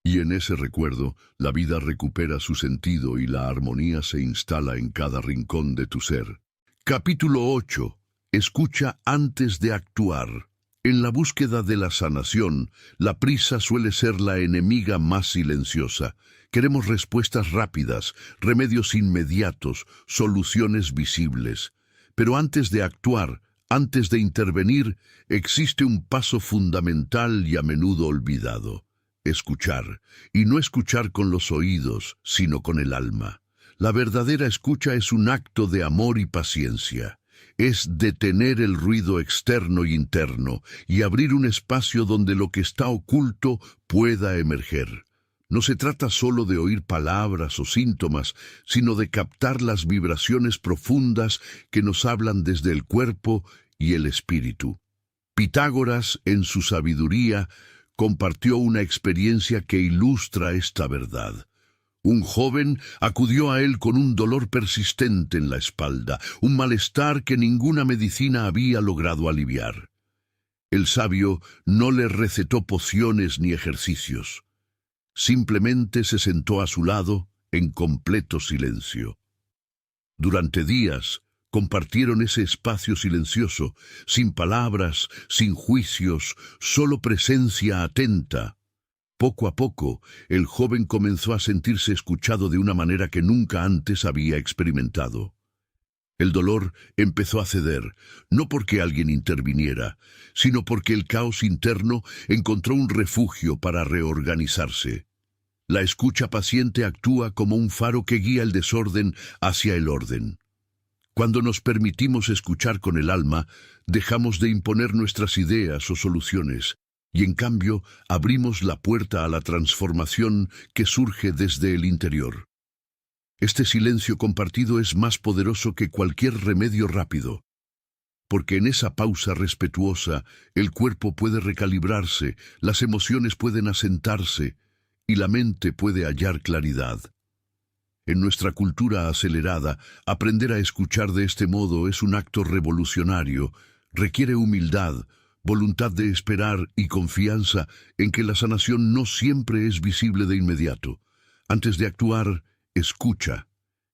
Y en ese recuerdo, la vida recupera su sentido y la armonía se instala en cada rincón de tu ser. Capítulo 8. Escucha antes de actuar. En la búsqueda de la sanación, la prisa suele ser la enemiga más silenciosa. Queremos respuestas rápidas, remedios inmediatos, soluciones visibles. Pero antes de actuar, antes de intervenir, existe un paso fundamental y a menudo olvidado: escuchar, y no escuchar con los oídos, sino con el alma. La verdadera escucha es un acto de amor y paciencia. es detener el ruido externo e interno y abrir un espacio donde lo que está oculto pueda emerger. No se trata solo de oír palabras o síntomas, sino de captar las vibraciones profundas que nos hablan desde el cuerpo y el espíritu. Pitágoras, en su sabiduría, compartió una experiencia que ilustra esta verdad. Un joven acudió a él con un dolor persistente en la espalda, un malestar que ninguna medicina había logrado aliviar. El sabio no le recetó pociones ni ejercicios. Simplemente se sentó a su lado en completo silencio. Durante días compartieron ese espacio silencioso, sin palabras, sin juicios, solo presencia atenta. Poco a poco, el joven comenzó a sentirse escuchado de una manera que nunca antes había experimentado. El dolor empezó a ceder, no porque alguien interviniera, sino porque el caos interno encontró un refugio para reorganizarse. La escucha paciente actúa como un faro que guía el desorden hacia el orden. Cuando nos permitimos escuchar con el alma, dejamos de imponer nuestras ideas o soluciones, y en cambio abrimos la puerta a la transformación que surge desde el interior. Este silencio compartido es más poderoso que cualquier remedio rápido, porque en esa pausa respetuosa el cuerpo puede recalibrarse, las emociones pueden asentarse y la mente puede hallar claridad. En nuestra cultura acelerada, aprender a escuchar de este modo es un acto revolucionario, requiere humildad, voluntad de esperar y confianza en que la sanación no siempre es visible de inmediato. Antes de actuar, escucha.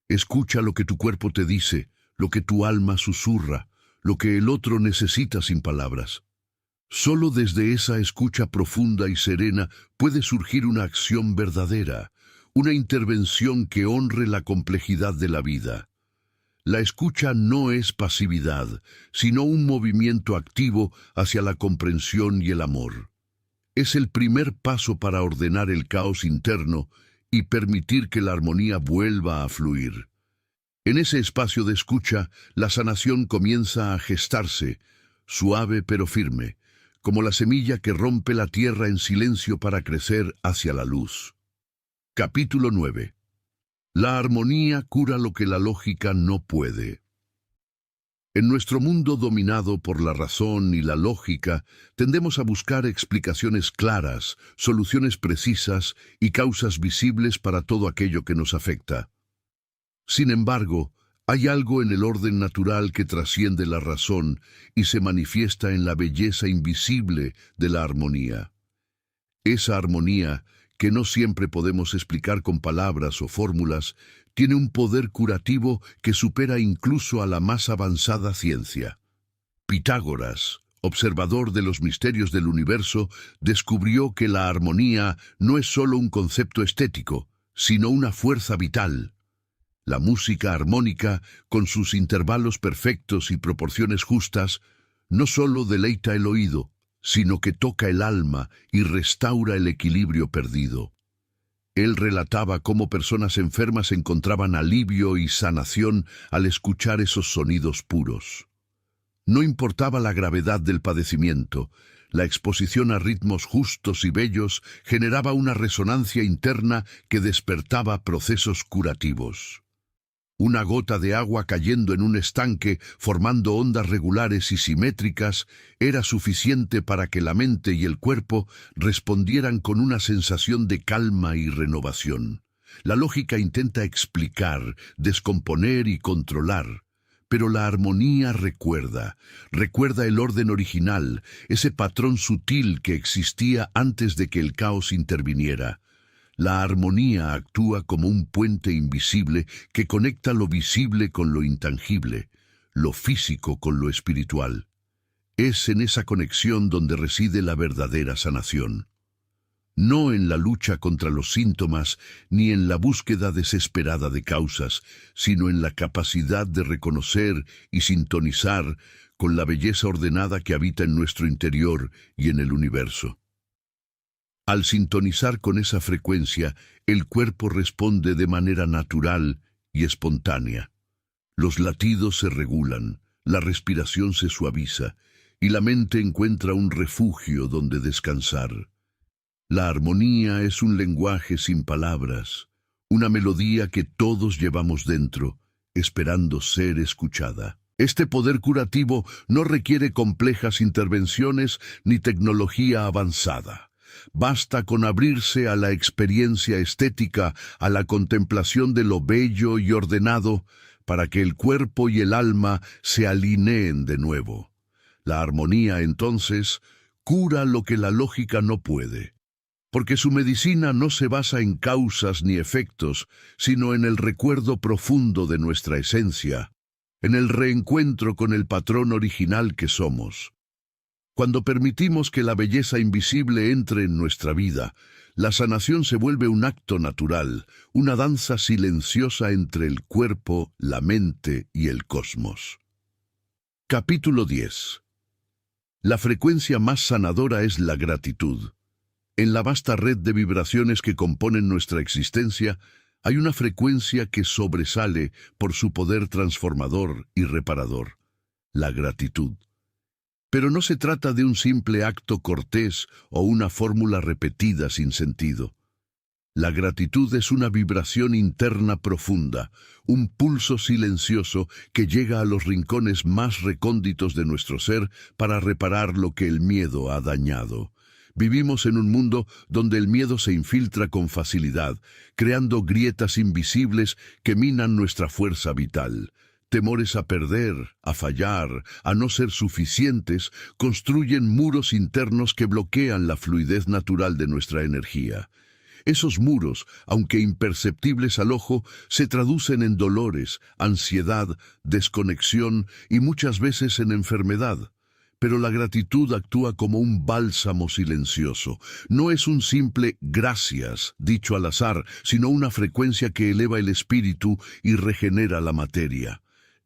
Escucha lo que tu cuerpo te dice, lo que tu alma susurra, lo que el otro necesita sin palabras. Solo desde esa escucha profunda y serena puede surgir una acción verdadera, una intervención que honre la complejidad de la vida. La escucha no es pasividad, sino un movimiento activo hacia la comprensión y el amor. Es el primer paso para ordenar el caos interno y permitir que la armonía vuelva a fluir. En ese espacio de escucha, la sanación comienza a gestarse, suave pero firme, como la semilla que rompe la tierra en silencio para crecer hacia la luz. Capítulo 9. La armonía cura lo que la lógica no puede. En nuestro mundo dominado por la razón y la lógica, tendemos a buscar explicaciones claras, soluciones precisas y causas visibles para todo aquello que nos afecta. Sin embargo, hay algo en el orden natural que trasciende la razón y se manifiesta en la belleza invisible de la armonía. Esa armonía, que no siempre podemos explicar con palabras o fórmulas, tiene un poder curativo que supera incluso a la más avanzada ciencia. Pitágoras, observador de los misterios del universo, descubrió que la armonía no es solo un concepto estético, sino una fuerza vital. La música armónica, con sus intervalos perfectos y proporciones justas, no solo deleita el oído, sino que toca el alma y restaura el equilibrio perdido. Él relataba cómo personas enfermas encontraban alivio y sanación al escuchar esos sonidos puros. No importaba la gravedad del padecimiento, la exposición a ritmos justos y bellos generaba una resonancia interna que despertaba procesos curativos. Una gota de agua cayendo en un estanque, formando ondas regulares y simétricas, era suficiente para que la mente y el cuerpo respondieran con una sensación de calma y renovación. La lógica intenta explicar, descomponer y controlar, pero la armonía recuerda el orden original, ese patrón sutil que existía antes de que el caos interviniera. La armonía actúa como un puente invisible que conecta lo visible con lo intangible, lo físico con lo espiritual. Es en esa conexión donde reside la verdadera sanación. No en la lucha contra los síntomas ni en la búsqueda desesperada de causas, sino en la capacidad de reconocer y sintonizar con la belleza ordenada que habita en nuestro interior y en el universo. Al sintonizar con esa frecuencia, el cuerpo responde de manera natural y espontánea. Los latidos se regulan, la respiración se suaviza y la mente encuentra un refugio donde descansar. La armonía es un lenguaje sin palabras, una melodía que todos llevamos dentro, esperando ser escuchada. Este poder curativo no requiere complejas intervenciones ni tecnología avanzada. Basta con abrirse a la experiencia estética, a la contemplación de lo bello y ordenado, para que el cuerpo y el alma se alineen de nuevo. La armonía, entonces, cura lo que la lógica no puede, porque su medicina no se basa en causas ni efectos, sino en el recuerdo profundo de nuestra esencia, en el reencuentro con el patrón original que somos. Cuando permitimos que la belleza invisible entre en nuestra vida, la sanación se vuelve un acto natural, una danza silenciosa entre el cuerpo, la mente y el cosmos. Capítulo 10. La frecuencia más sanadora es la gratitud. En la vasta red de vibraciones que componen nuestra existencia, hay una frecuencia que sobresale por su poder transformador y reparador: la gratitud. Pero no se trata de un simple acto cortés o una fórmula repetida sin sentido. La gratitud es una vibración interna profunda, un pulso silencioso que llega a los rincones más recónditos de nuestro ser para reparar lo que el miedo ha dañado. Vivimos en un mundo donde el miedo se infiltra con facilidad, creando grietas invisibles que minan nuestra fuerza vital. Temores a perder, a fallar, a no ser suficientes, construyen muros internos que bloquean la fluidez natural de nuestra energía. Esos muros, aunque imperceptibles al ojo, se traducen en dolores, ansiedad, desconexión y muchas veces en enfermedad. Pero la gratitud actúa como un bálsamo silencioso. No es un simple gracias dicho al azar, sino una frecuencia que eleva el espíritu y regenera la materia.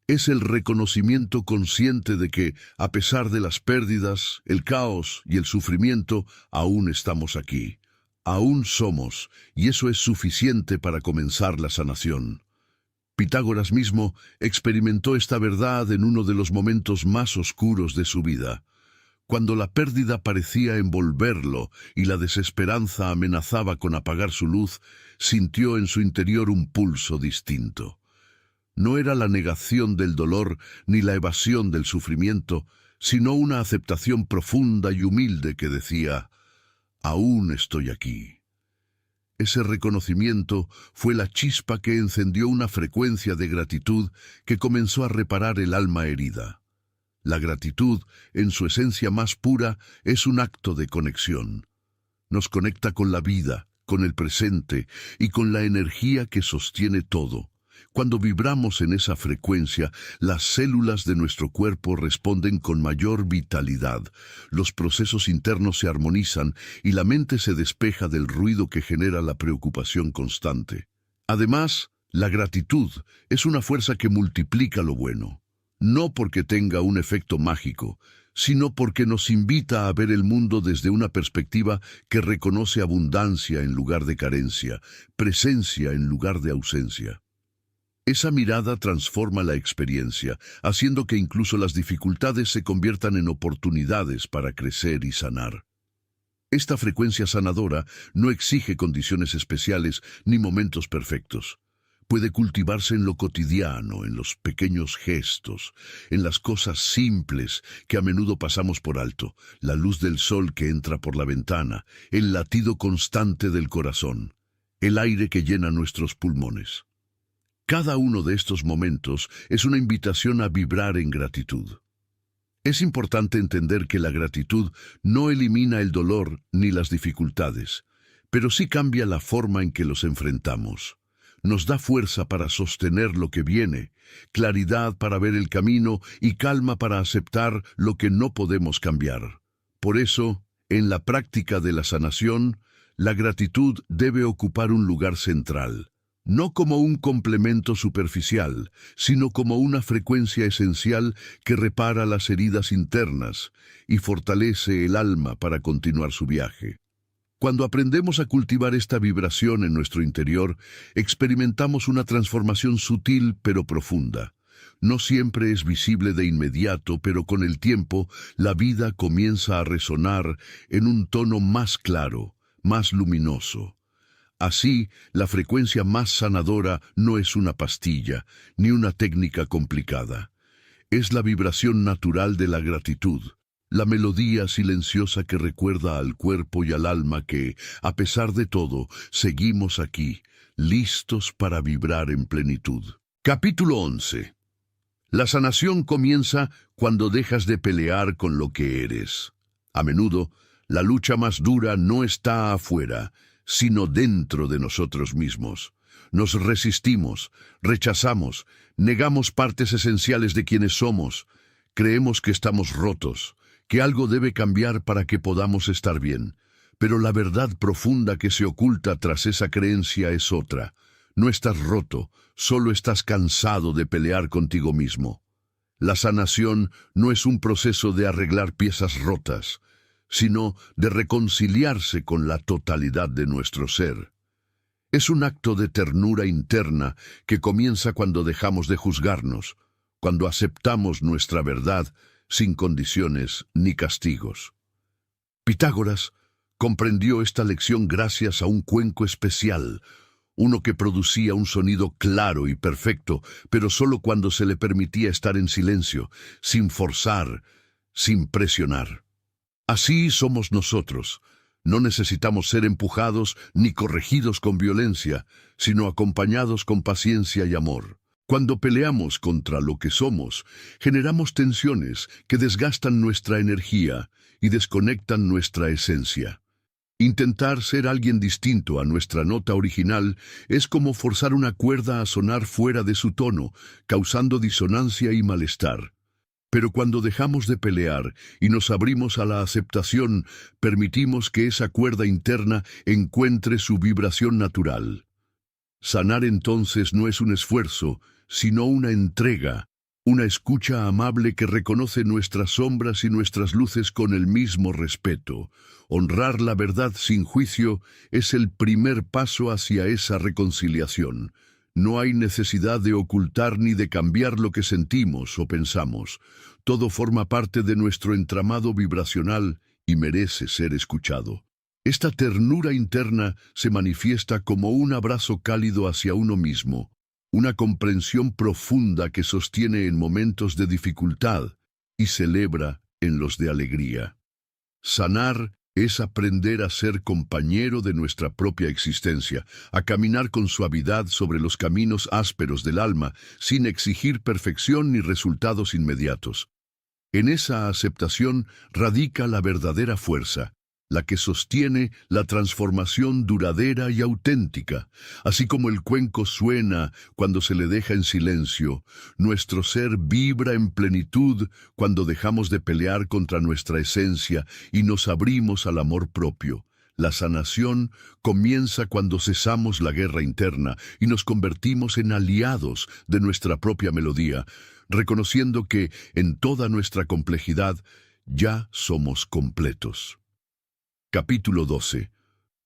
Es el reconocimiento consciente de que, a pesar de las pérdidas, el caos y el sufrimiento, aún estamos aquí. Aún somos, y eso es suficiente para comenzar la sanación. Pitágoras mismo experimentó esta verdad en uno de los momentos más oscuros de su vida. Cuando la pérdida parecía envolverlo y la desesperanza amenazaba con apagar su luz, sintió en su interior un pulso distinto. No era la negación del dolor ni la evasión del sufrimiento, sino una aceptación profunda y humilde que decía: «Aún estoy aquí». Ese reconocimiento fue la chispa que encendió una frecuencia de gratitud que comenzó a reparar el alma herida. La gratitud, en su esencia más pura, es un acto de conexión. Nos conecta con la vida, con el presente y con la energía que sostiene todo. Cuando vibramos en esa frecuencia, las células de nuestro cuerpo responden con mayor vitalidad, los procesos internos se armonizan y la mente se despeja del ruido que genera la preocupación constante. Además, la gratitud es una fuerza que multiplica lo bueno, no porque tenga un efecto mágico, sino porque nos invita a ver el mundo desde una perspectiva que reconoce abundancia en lugar de carencia, presencia en lugar de ausencia. Esa mirada transforma la experiencia, haciendo que incluso las dificultades se conviertan en oportunidades para crecer y sanar. Esta frecuencia sanadora no exige condiciones especiales ni momentos perfectos. Puede cultivarse en lo cotidiano, en los pequeños gestos, en las cosas simples que a menudo pasamos por alto, la luz del sol que entra por la ventana, el latido constante del corazón, el aire que llena nuestros pulmones. Cada uno de estos momentos es una invitación a vibrar en gratitud. Es importante entender que la gratitud no elimina el dolor ni las dificultades, pero sí cambia la forma en que los enfrentamos. Nos da fuerza para sostener lo que viene, claridad para ver el camino y calma para aceptar lo que no podemos cambiar. Por eso, en la práctica de la sanación, la gratitud debe ocupar un lugar central. No como un complemento superficial, sino como una frecuencia esencial que repara las heridas internas y fortalece el alma para continuar su viaje. Cuando aprendemos a cultivar esta vibración en nuestro interior, experimentamos una transformación sutil pero profunda. No siempre es visible de inmediato, pero con el tiempo la vida comienza a resonar en un tono más claro, más luminoso. Así, la frecuencia más sanadora no es una pastilla, ni una técnica complicada. Es la vibración natural de la gratitud, la melodía silenciosa que recuerda al cuerpo y al alma que, a pesar de todo, seguimos aquí, listos para vibrar en plenitud. Capítulo 11. La sanación comienza cuando dejas de pelear con lo que eres. A menudo, la lucha más dura no está afuera, sino dentro de nosotros mismos. Nos resistimos, rechazamos, negamos partes esenciales de quienes somos. Creemos que estamos rotos, que algo debe cambiar para que podamos estar bien. Pero la verdad profunda que se oculta tras esa creencia es otra. No estás roto, solo estás cansado de pelear contigo mismo. La sanación no es un proceso de arreglar piezas rotas, sino de reconciliarse con la totalidad de nuestro ser. Es un acto de ternura interna que comienza cuando dejamos de juzgarnos, cuando aceptamos nuestra verdad sin condiciones ni castigos. Pitágoras comprendió esta lección gracias a un cuenco especial, uno que producía un sonido claro y perfecto, pero solo cuando se le permitía estar en silencio, sin forzar, sin presionar. Así somos nosotros. No necesitamos ser empujados ni corregidos con violencia, sino acompañados con paciencia y amor. Cuando peleamos contra lo que somos, generamos tensiones que desgastan nuestra energía y desconectan nuestra esencia. Intentar ser alguien distinto a nuestra nota original es como forzar una cuerda a sonar fuera de su tono, causando disonancia y malestar. Pero cuando dejamos de pelear y nos abrimos a la aceptación, permitimos que esa cuerda interna encuentre su vibración natural. Sanar entonces no es un esfuerzo, sino una entrega, una escucha amable que reconoce nuestras sombras y nuestras luces con el mismo respeto. Honrar la verdad sin juicio es el primer paso hacia esa reconciliación. No hay necesidad de ocultar ni de cambiar lo que sentimos o pensamos. Todo forma parte de nuestro entramado vibracional y merece ser escuchado. Esta ternura interna se manifiesta como un abrazo cálido hacia uno mismo, una comprensión profunda que sostiene en momentos de dificultad y celebra en los de alegría. Sanar es aprender a ser compañero de nuestra propia existencia, a caminar con suavidad sobre los caminos ásperos del alma, sin exigir perfección ni resultados inmediatos. En esa aceptación radica la verdadera fuerza, la que sostiene la transformación duradera y auténtica. Así como el cuenco suena cuando se le deja en silencio, nuestro ser vibra en plenitud cuando dejamos de pelear contra nuestra esencia y nos abrimos al amor propio. La sanación comienza cuando cesamos la guerra interna y nos convertimos en aliados de nuestra propia melodía, reconociendo que, en toda nuestra complejidad, ya somos completos. Capítulo 12.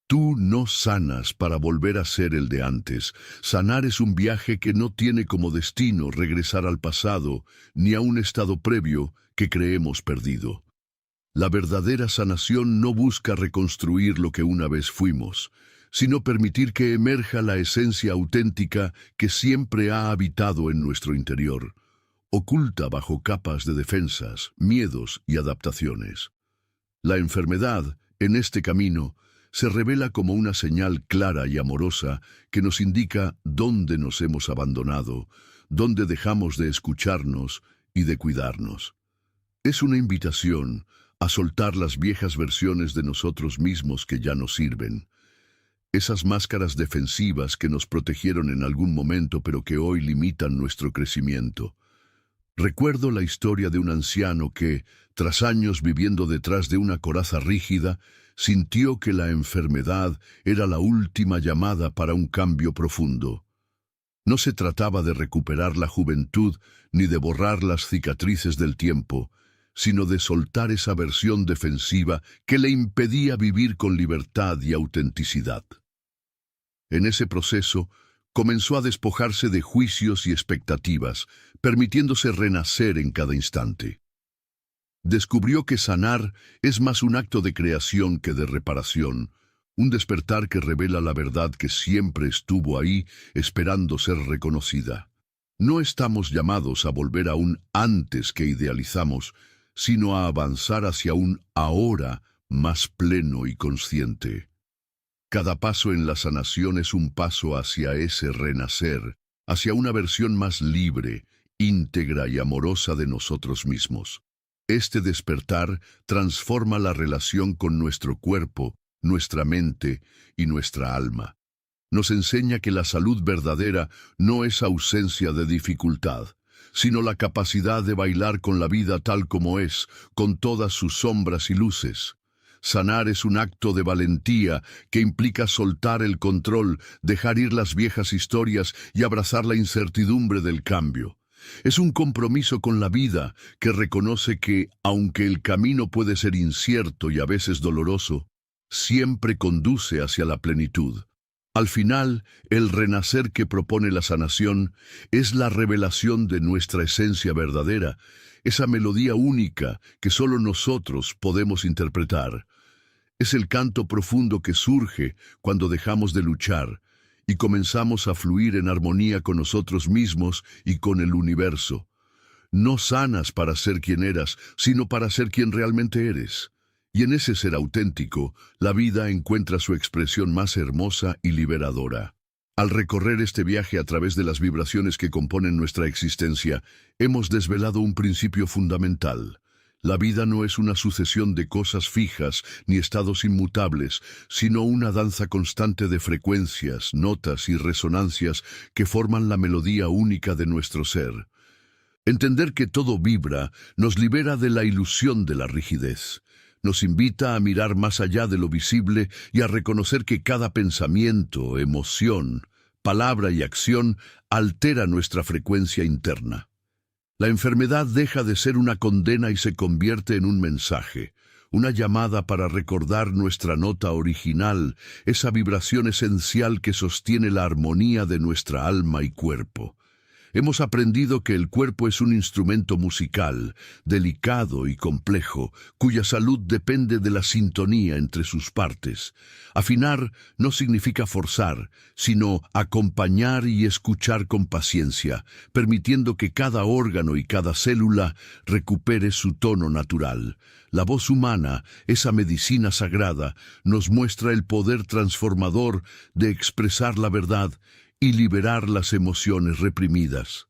Tú no sanas para volver a ser el de antes. Sanar es un viaje que no tiene como destino regresar al pasado ni a un estado previo que creemos perdido. La verdadera sanación no busca reconstruir lo que una vez fuimos, sino permitir que emerja la esencia auténtica que siempre ha habitado en nuestro interior, oculta bajo capas de defensas, miedos y adaptaciones. La enfermedad, en este camino, se revela como una señal clara y amorosa que nos indica dónde nos hemos abandonado, dónde dejamos de escucharnos y de cuidarnos. Es una invitación a soltar las viejas versiones de nosotros mismos que ya no sirven, esas máscaras defensivas que nos protegieron en algún momento pero que hoy limitan nuestro crecimiento. Recuerdo la historia de un anciano que, tras años viviendo detrás de una coraza rígida, sintió que la enfermedad era la última llamada para un cambio profundo. No se trataba de recuperar la juventud ni de borrar las cicatrices del tiempo, sino de soltar esa versión defensiva que le impedía vivir con libertad y autenticidad. En ese proceso, comenzó a despojarse de juicios y expectativas, permitiéndose renacer en cada instante. Descubrió que sanar es más un acto de creación que de reparación, un despertar que revela la verdad que siempre estuvo ahí, esperando ser reconocida. No estamos llamados a volver a un antes que idealizamos, sino a avanzar hacia un ahora más pleno y consciente. Cada paso en la sanación es un paso hacia ese renacer, hacia una versión más libre, íntegra y amorosa de nosotros mismos. Este despertar transforma la relación con nuestro cuerpo, nuestra mente y nuestra alma. Nos enseña que la salud verdadera no es ausencia de dificultad, sino la capacidad de bailar con la vida tal como es, con todas sus sombras y luces. Sanar es un acto de valentía que implica soltar el control, dejar ir las viejas historias y abrazar la incertidumbre del cambio. Es un compromiso con la vida que reconoce que, aunque el camino puede ser incierto y a veces doloroso, siempre conduce hacia la plenitud. Al final, el renacer que propone la sanación es la revelación de nuestra esencia verdadera, esa melodía única que solo nosotros podemos interpretar. Es el canto profundo que surge cuando dejamos de luchar y comenzamos a fluir en armonía con nosotros mismos y con el universo. No sanas para ser quien eras, sino para ser quien realmente eres. Y en ese ser auténtico, la vida encuentra su expresión más hermosa y liberadora. Al recorrer este viaje a través de las vibraciones que componen nuestra existencia, hemos desvelado un principio fundamental. La vida no es una sucesión de cosas fijas ni estados inmutables, sino una danza constante de frecuencias, notas y resonancias que forman la melodía única de nuestro ser. Entender que todo vibra nos libera de la ilusión de la rigidez. Nos invita a mirar más allá de lo visible y a reconocer que cada pensamiento, emoción, palabra y acción altera nuestra frecuencia interna. La enfermedad deja de ser una condena y se convierte en un mensaje, una llamada para recordar nuestra nota original, esa vibración esencial que sostiene la armonía de nuestra alma y cuerpo. Hemos aprendido que el cuerpo es un instrumento musical, delicado y complejo, cuya salud depende de la sintonía entre sus partes. Afinar no significa forzar, sino acompañar y escuchar con paciencia, permitiendo que cada órgano y cada célula recupere su tono natural. La voz humana, esa medicina sagrada, nos muestra el poder transformador de expresar la verdad y liberar las emociones reprimidas.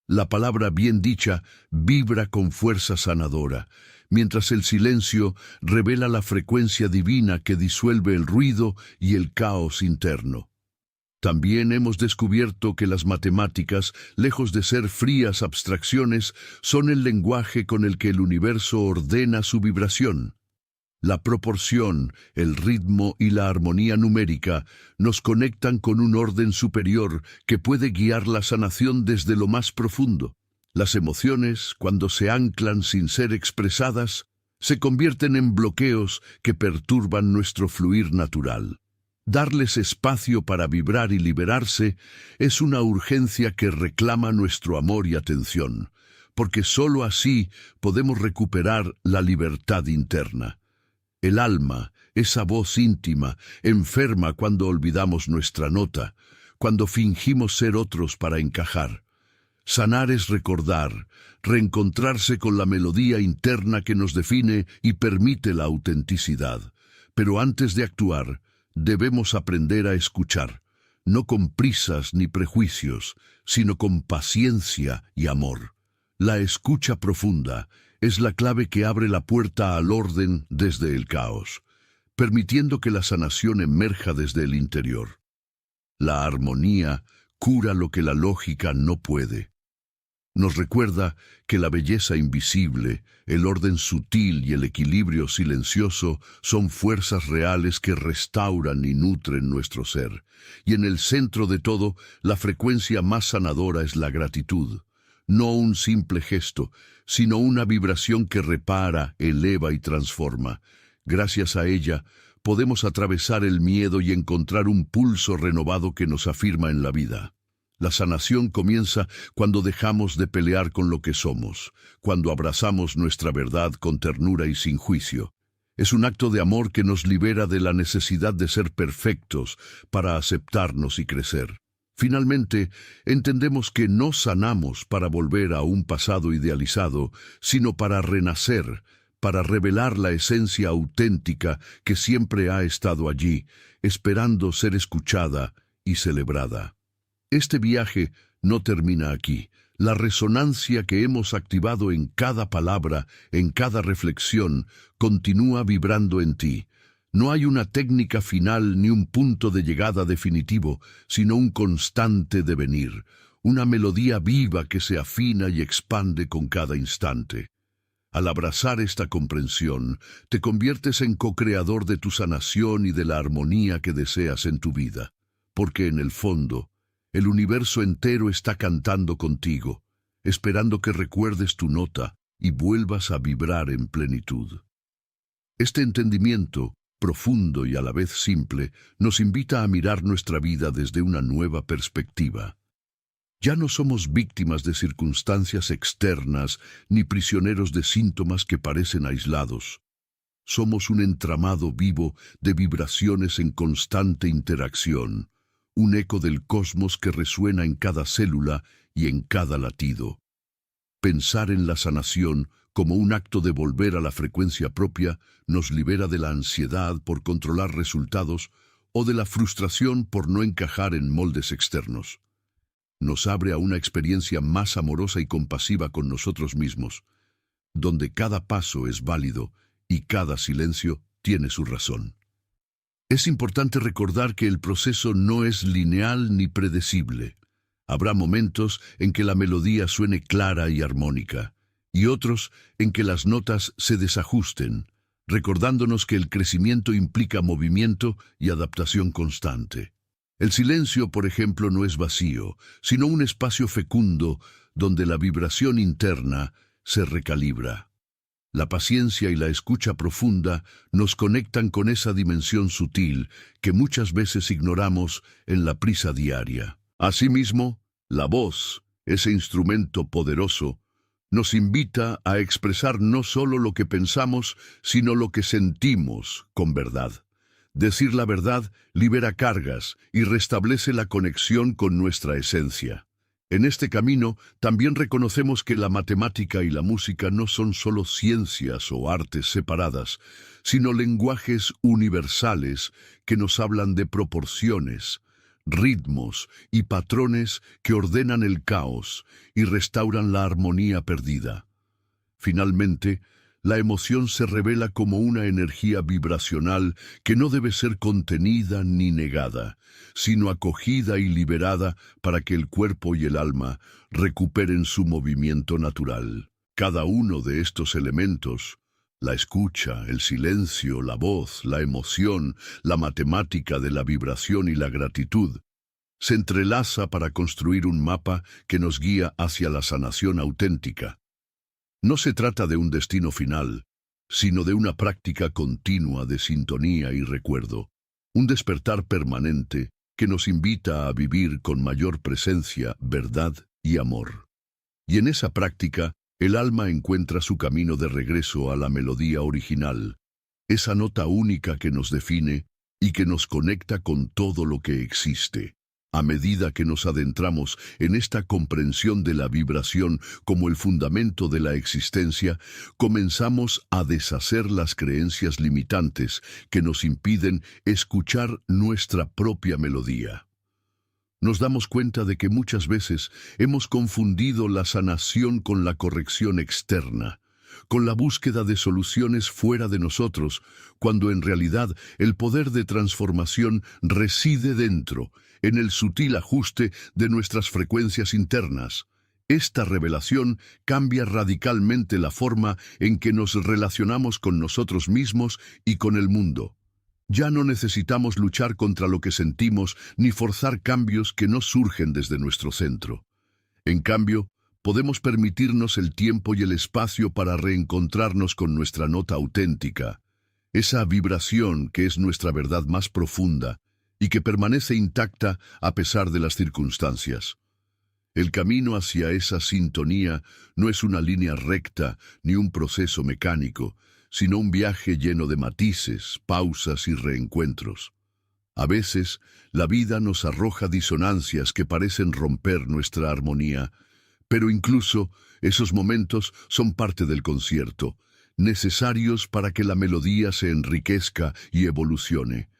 La palabra bien dicha vibra con fuerza sanadora, mientras el silencio revela la frecuencia divina que disuelve el ruido y el caos interno. También hemos descubierto que las matemáticas, lejos de ser frías abstracciones, son el lenguaje con el que el universo ordena su vibración. La proporción, el ritmo y la armonía numérica nos conectan con un orden superior que puede guiar la sanación desde lo más profundo. Las emociones, cuando se anclan sin ser expresadas, se convierten en bloqueos que perturban nuestro fluir natural. Darles espacio para vibrar y liberarse es una urgencia que reclama nuestro amor y atención, porque sólo así podemos recuperar la libertad interna. El alma, esa voz íntima, enferma cuando olvidamos nuestra nota, cuando fingimos ser otros para encajar. Sanar es recordar, reencontrarse con la melodía interna que nos define y permite la autenticidad. Pero antes de actuar, debemos aprender a escuchar, no con prisas ni prejuicios, sino con paciencia y amor. La escucha profunda es la clave que abre la puerta al orden desde el caos, permitiendo que la sanación emerja desde el interior. La armonía cura lo que la lógica no puede. Nos recuerda que la belleza invisible, el orden sutil y el equilibrio silencioso son fuerzas reales que restauran y nutren nuestro ser. Y en el centro de todo, la frecuencia más sanadora es la gratitud. No un simple gesto, sino una vibración que repara, eleva y transforma. Gracias a ella, podemos atravesar el miedo y encontrar un pulso renovado que nos afirma en la vida. La sanación comienza cuando dejamos de pelear con lo que somos, cuando abrazamos nuestra verdad con ternura y sin juicio. Es un acto de amor que nos libera de la necesidad de ser perfectos para aceptarnos y crecer. Finalmente, entendemos que no sanamos para volver a un pasado idealizado, sino para renacer, para revelar la esencia auténtica que siempre ha estado allí, esperando ser escuchada y celebrada. Este viaje no termina aquí. La resonancia que hemos activado en cada palabra, en cada reflexión, continúa vibrando en ti. No hay una técnica final ni un punto de llegada definitivo, sino un constante devenir, una melodía viva que se afina y expande con cada instante. Al abrazar esta comprensión, te conviertes en co-creador de tu sanación y de la armonía que deseas en tu vida, porque en el fondo, el universo entero está cantando contigo, esperando que recuerdes tu nota y vuelvas a vibrar en plenitud. Este entendimiento, profundo y a la vez simple, nos invita a mirar nuestra vida desde una nueva perspectiva. Ya no somos víctimas de circunstancias externas ni prisioneros de síntomas que parecen aislados. Somos un entramado vivo de vibraciones en constante interacción, un eco del cosmos que resuena en cada célula y en cada latido. Pensar en la sanación como un acto de volver a la frecuencia propia nos libera de la ansiedad por controlar resultados o de la frustración por no encajar en moldes externos. Nos abre a una experiencia más amorosa y compasiva con nosotros mismos, donde cada paso es válido y cada silencio tiene su razón. Es importante recordar que el proceso no es lineal ni predecible. Habrá momentos en que la melodía suene clara y armónica, y otros en que las notas se desajusten, recordándonos que el crecimiento implica movimiento y adaptación constante. El silencio, por ejemplo, no es vacío, sino un espacio fecundo donde la vibración interna se recalibra. La paciencia y la escucha profunda nos conectan con esa dimensión sutil que muchas veces ignoramos en la prisa diaria. Asimismo, la voz, ese instrumento poderoso, nos invita a expresar no solo lo que pensamos, sino lo que sentimos con verdad. Decir la verdad libera cargas y restablece la conexión con nuestra esencia. En este camino también reconocemos que la matemática y la música no son solo ciencias o artes separadas, sino lenguajes universales que nos hablan de proporciones, ritmos y patrones que ordenan el caos y restauran la armonía perdida. Finalmente, la emoción se revela como una energía vibracional que no debe ser contenida ni negada, sino acogida y liberada para que el cuerpo y el alma recuperen su movimiento natural. Cada uno de estos elementos, la escucha, el silencio, la voz, la emoción, la matemática de la vibración y la gratitud, se entrelaza para construir un mapa que nos guía hacia la sanación auténtica. No se trata de un destino final, sino de una práctica continua de sintonía y recuerdo, un despertar permanente que nos invita a vivir con mayor presencia, verdad y amor. Y en esa práctica, el alma encuentra su camino de regreso a la melodía original, esa nota única que nos define y que nos conecta con todo lo que existe. A medida que nos adentramos en esta comprensión de la vibración como el fundamento de la existencia, comenzamos a deshacer las creencias limitantes que nos impiden escuchar nuestra propia melodía. Nos damos cuenta de que muchas veces hemos confundido la sanación con la corrección externa, con la búsqueda de soluciones fuera de nosotros, cuando en realidad el poder de transformación reside dentro, en el sutil ajuste de nuestras frecuencias internas. Esta revelación cambia radicalmente la forma en que nos relacionamos con nosotros mismos y con el mundo. Ya no necesitamos luchar contra lo que sentimos ni forzar cambios que no surgen desde nuestro centro. En cambio, podemos permitirnos el tiempo y el espacio para reencontrarnos con nuestra nota auténtica, esa vibración que es nuestra verdad más profunda y que permanece intacta a pesar de las circunstancias. El camino hacia esa sintonía no es una línea recta ni un proceso mecánico, sino un viaje lleno de matices, pausas y reencuentros. A veces, la vida nos arroja disonancias que parecen romper nuestra armonía, pero incluso esos momentos son parte del concierto, necesarios para que la melodía se enriquezca y evolucione.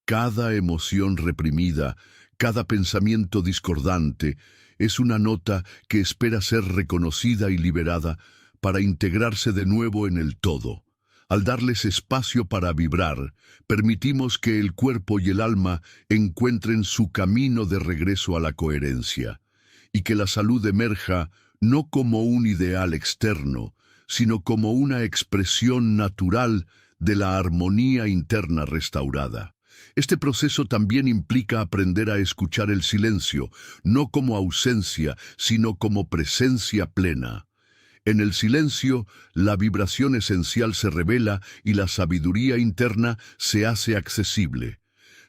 Cada emoción reprimida, cada pensamiento discordante, es una nota que espera ser reconocida y liberada para integrarse de nuevo en el todo. Al darles espacio para vibrar, permitimos que el cuerpo y el alma encuentren su camino de regreso a la coherencia, y que la salud emerja no como un ideal externo, sino como una expresión natural de la armonía interna restaurada. Este proceso también implica aprender a escuchar el silencio, no como ausencia, sino como presencia plena. En el silencio, la vibración esencial se revela y la sabiduría interna se hace accesible.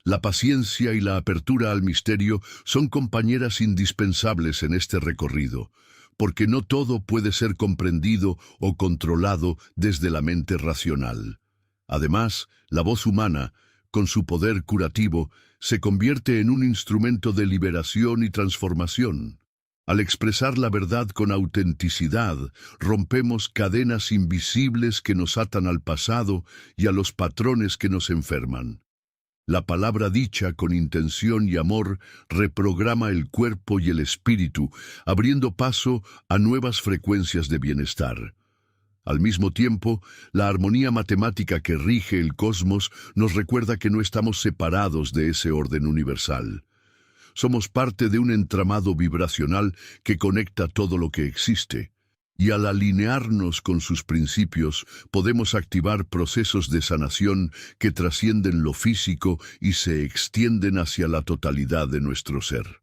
La paciencia y la apertura al misterio son compañeras indispensables en este recorrido, porque no todo puede ser comprendido o controlado desde la mente racional. Además, la voz humana, con su poder curativo, se convierte en un instrumento de liberación y transformación. Al expresar la verdad con autenticidad, rompemos cadenas invisibles que nos atan al pasado y a los patrones que nos enferman. La palabra dicha con intención y amor reprograma el cuerpo y el espíritu, abriendo paso a nuevas frecuencias de bienestar. Al mismo tiempo, la armonía matemática que rige el cosmos nos recuerda que no estamos separados de ese orden universal. Somos parte de un entramado vibracional que conecta todo lo que existe, y al alinearnos con sus principios podemos activar procesos de sanación que trascienden lo físico y se extienden hacia la totalidad de nuestro ser.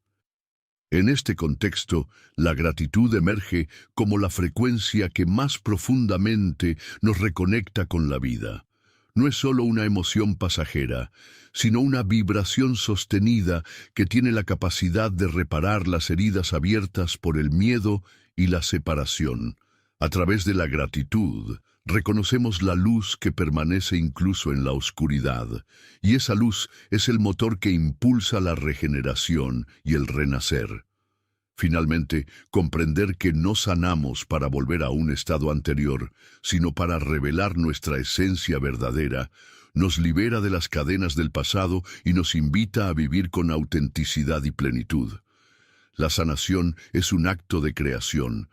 En este contexto, la gratitud emerge como la frecuencia que más profundamente nos reconecta con la vida. No es solo una emoción pasajera, sino una vibración sostenida que tiene la capacidad de reparar las heridas abiertas por el miedo y la separación. A través de la gratitud, reconocemos la luz que permanece incluso en la oscuridad, y esa luz es el motor que impulsa la regeneración y el renacer. Finalmente, comprender que no sanamos para volver a un estado anterior, sino para revelar nuestra esencia verdadera, nos libera de las cadenas del pasado y nos invita a vivir con autenticidad y plenitud. La sanación es un acto de creación,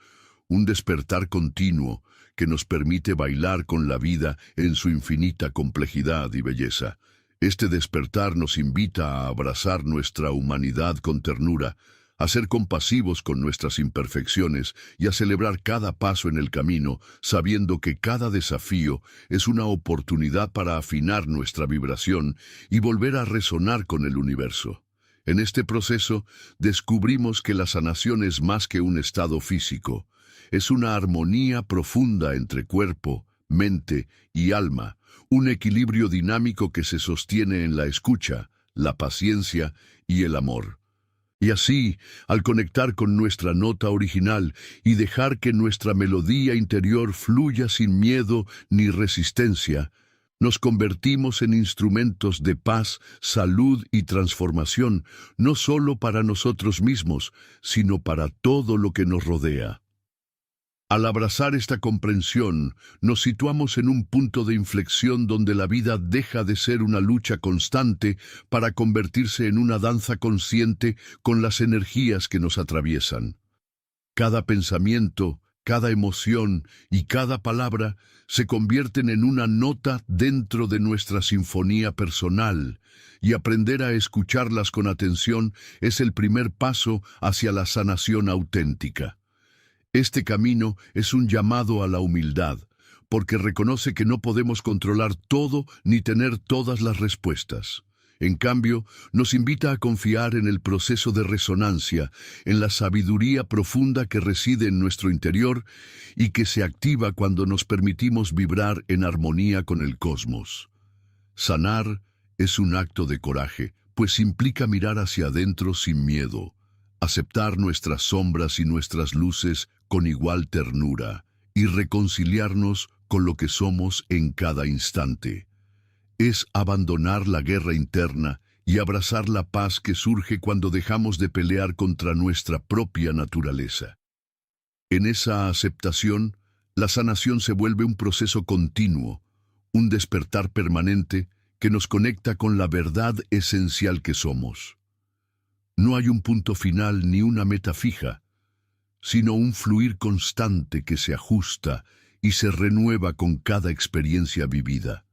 un despertar continuo que nos permite bailar con la vida en su infinita complejidad y belleza. Este despertar nos invita a abrazar nuestra humanidad con ternura, a ser compasivos con nuestras imperfecciones y a celebrar cada paso en el camino, sabiendo que cada desafío es una oportunidad para afinar nuestra vibración y volver a resonar con el universo. En este proceso, descubrimos que la sanación es más que un estado físico, es una armonía profunda entre cuerpo, mente y alma, un equilibrio dinámico que se sostiene en la escucha, la paciencia y el amor. Y así, al conectar con nuestra nota original y dejar que nuestra melodía interior fluya sin miedo ni resistencia, nos convertimos en instrumentos de paz, salud y transformación, no solo para nosotros mismos, sino para todo lo que nos rodea. Al abrazar esta comprensión, nos situamos en un punto de inflexión donde la vida deja de ser una lucha constante para convertirse en una danza consciente con las energías que nos atraviesan. Cada pensamiento, cada emoción y cada palabra se convierten en una nota dentro de nuestra sinfonía personal, y aprender a escucharlas con atención es el primer paso hacia la sanación auténtica. Este camino es un llamado a la humildad, porque reconoce que no podemos controlar todo ni tener todas las respuestas. En cambio, nos invita a confiar en el proceso de resonancia, en la sabiduría profunda que reside en nuestro interior y que se activa cuando nos permitimos vibrar en armonía con el cosmos. Sanar es un acto de coraje, pues implica mirar hacia adentro sin miedo, aceptar nuestras sombras y nuestras luces con igual ternura y reconciliarnos con lo que somos en cada instante. Es abandonar la guerra interna y abrazar la paz que surge cuando dejamos de pelear contra nuestra propia naturaleza. En esa aceptación, la sanación se vuelve un proceso continuo, un despertar permanente que nos conecta con la verdad esencial que somos. No hay un punto final ni una meta fija, sino un fluir constante que se ajusta y se renueva con cada experiencia vivida.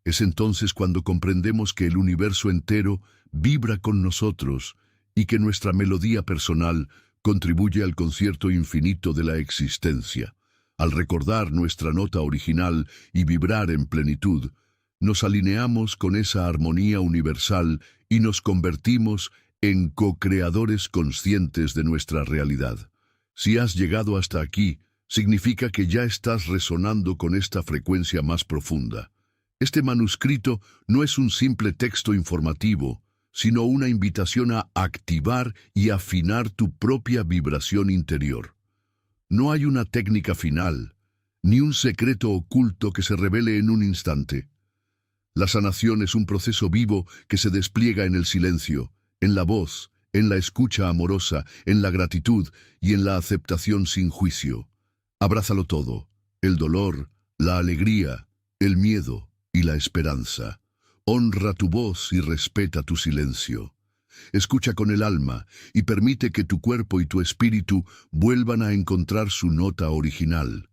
Es entonces cuando comprendemos que el universo entero vibra con nosotros y que nuestra melodía personal contribuye al concierto infinito de la existencia. Al recordar nuestra nota original y vibrar en plenitud, nos alineamos con esa armonía universal y nos convertimos en co-creadores conscientes de nuestra realidad. Si has llegado hasta aquí, significa que ya estás resonando con esta frecuencia más profunda. Este manuscrito no es un simple texto informativo, sino una invitación a activar y afinar tu propia vibración interior. No hay una técnica final, ni un secreto oculto que se revele en un instante. La sanación es un proceso vivo que se despliega en el silencio, en la voz, en la escucha amorosa, en la gratitud y en la aceptación sin juicio. Abrázalo todo, el dolor, la alegría, el miedo y la esperanza. Honra tu voz y respeta tu silencio. Escucha con el alma y permite que tu cuerpo y tu espíritu vuelvan a encontrar su nota original.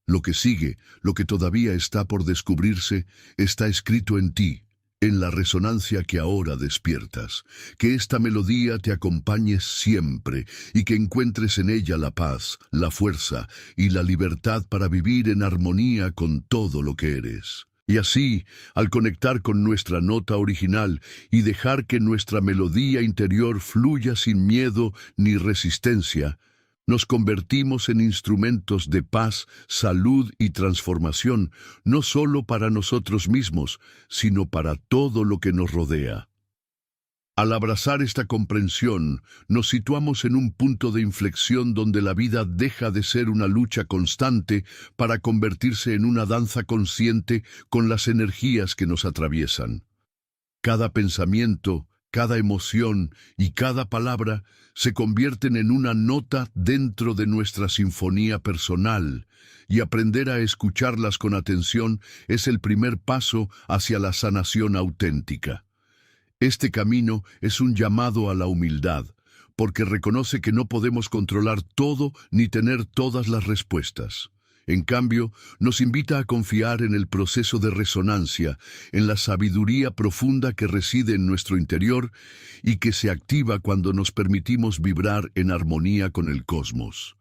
Lo que sigue, lo que todavía está por descubrirse, está escrito en ti, en la resonancia que ahora despiertas. Que esta melodía te acompañe siempre y que encuentres en ella la paz, la fuerza y la libertad para vivir en armonía con todo lo que eres. Y así, al conectar con nuestra nota original y dejar que nuestra melodía interior fluya sin miedo ni resistencia, nos convertimos en instrumentos de paz, salud y transformación, no solo para nosotros mismos, sino para todo lo que nos rodea. Al abrazar esta comprensión, nos situamos en un punto de inflexión donde la vida deja de ser una lucha constante para convertirse en una danza consciente con las energías que nos atraviesan. Cada pensamiento, cada emoción y cada palabra se convierten en una nota dentro de nuestra sinfonía personal, y aprender a escucharlas con atención es el primer paso hacia la sanación auténtica. Este camino es un llamado a la humildad, porque reconoce que no podemos controlar todo ni tener todas las respuestas. En cambio, nos invita a confiar en el proceso de resonancia, en la sabiduría profunda que reside en nuestro interior y que se activa cuando nos permitimos vibrar en armonía con el cosmos.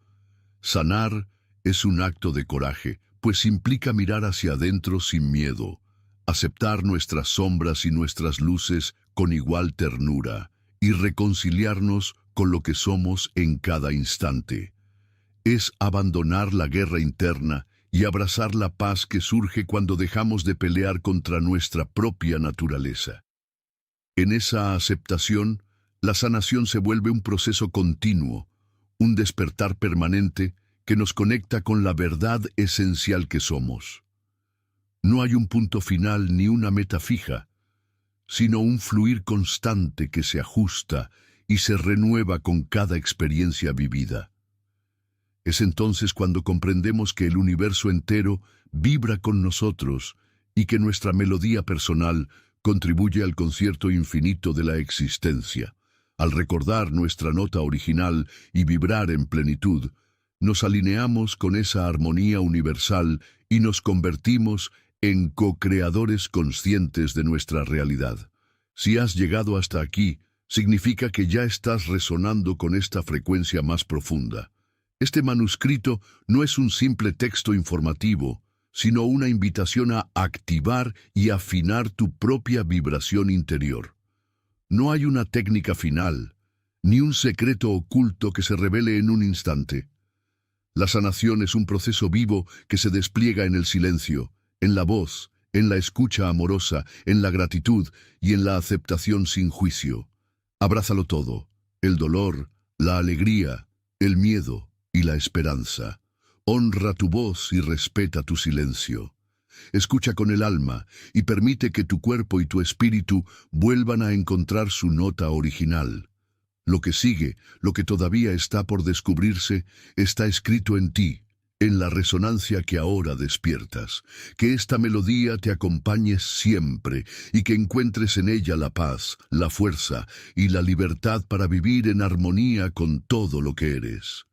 Sanar es un acto de coraje, pues implica mirar hacia adentro sin miedo, aceptar nuestras sombras y nuestras luces con igual ternura y reconciliarnos con lo que somos en cada instante. Es abandonar la guerra interna y abrazar la paz que surge cuando dejamos de pelear contra nuestra propia naturaleza. En esa aceptación, la sanación se vuelve un proceso continuo, un despertar permanente que nos conecta con la verdad esencial que somos. No hay un punto final ni una meta fija, sino un fluir constante que se ajusta y se renueva con cada experiencia vivida. Es entonces cuando comprendemos que el universo entero vibra con nosotros y que nuestra melodía personal contribuye al concierto infinito de la existencia. Al recordar nuestra nota original y vibrar en plenitud, nos alineamos con esa armonía universal y nos convertimos en co-creadores conscientes de nuestra realidad. Si has llegado hasta aquí, significa que ya estás resonando con esta frecuencia más profunda. Este manuscrito no es un simple texto informativo, sino una invitación a activar y afinar tu propia vibración interior. No hay una técnica final, ni un secreto oculto que se revele en un instante. La sanación es un proceso vivo que se despliega en el silencio, en la voz, en la escucha amorosa, en la gratitud y en la aceptación sin juicio. Abrázalo todo, el dolor, la alegría, el miedo y la esperanza. Honra tu voz y respeta tu silencio. Escucha con el alma y permite que tu cuerpo y tu espíritu vuelvan a encontrar su nota original. Lo que sigue, lo que todavía está por descubrirse, está escrito en ti, en la resonancia que ahora despiertas. Que esta melodía te acompañe siempre y que encuentres en ella la paz, la fuerza y la libertad para vivir en armonía con todo lo que eres.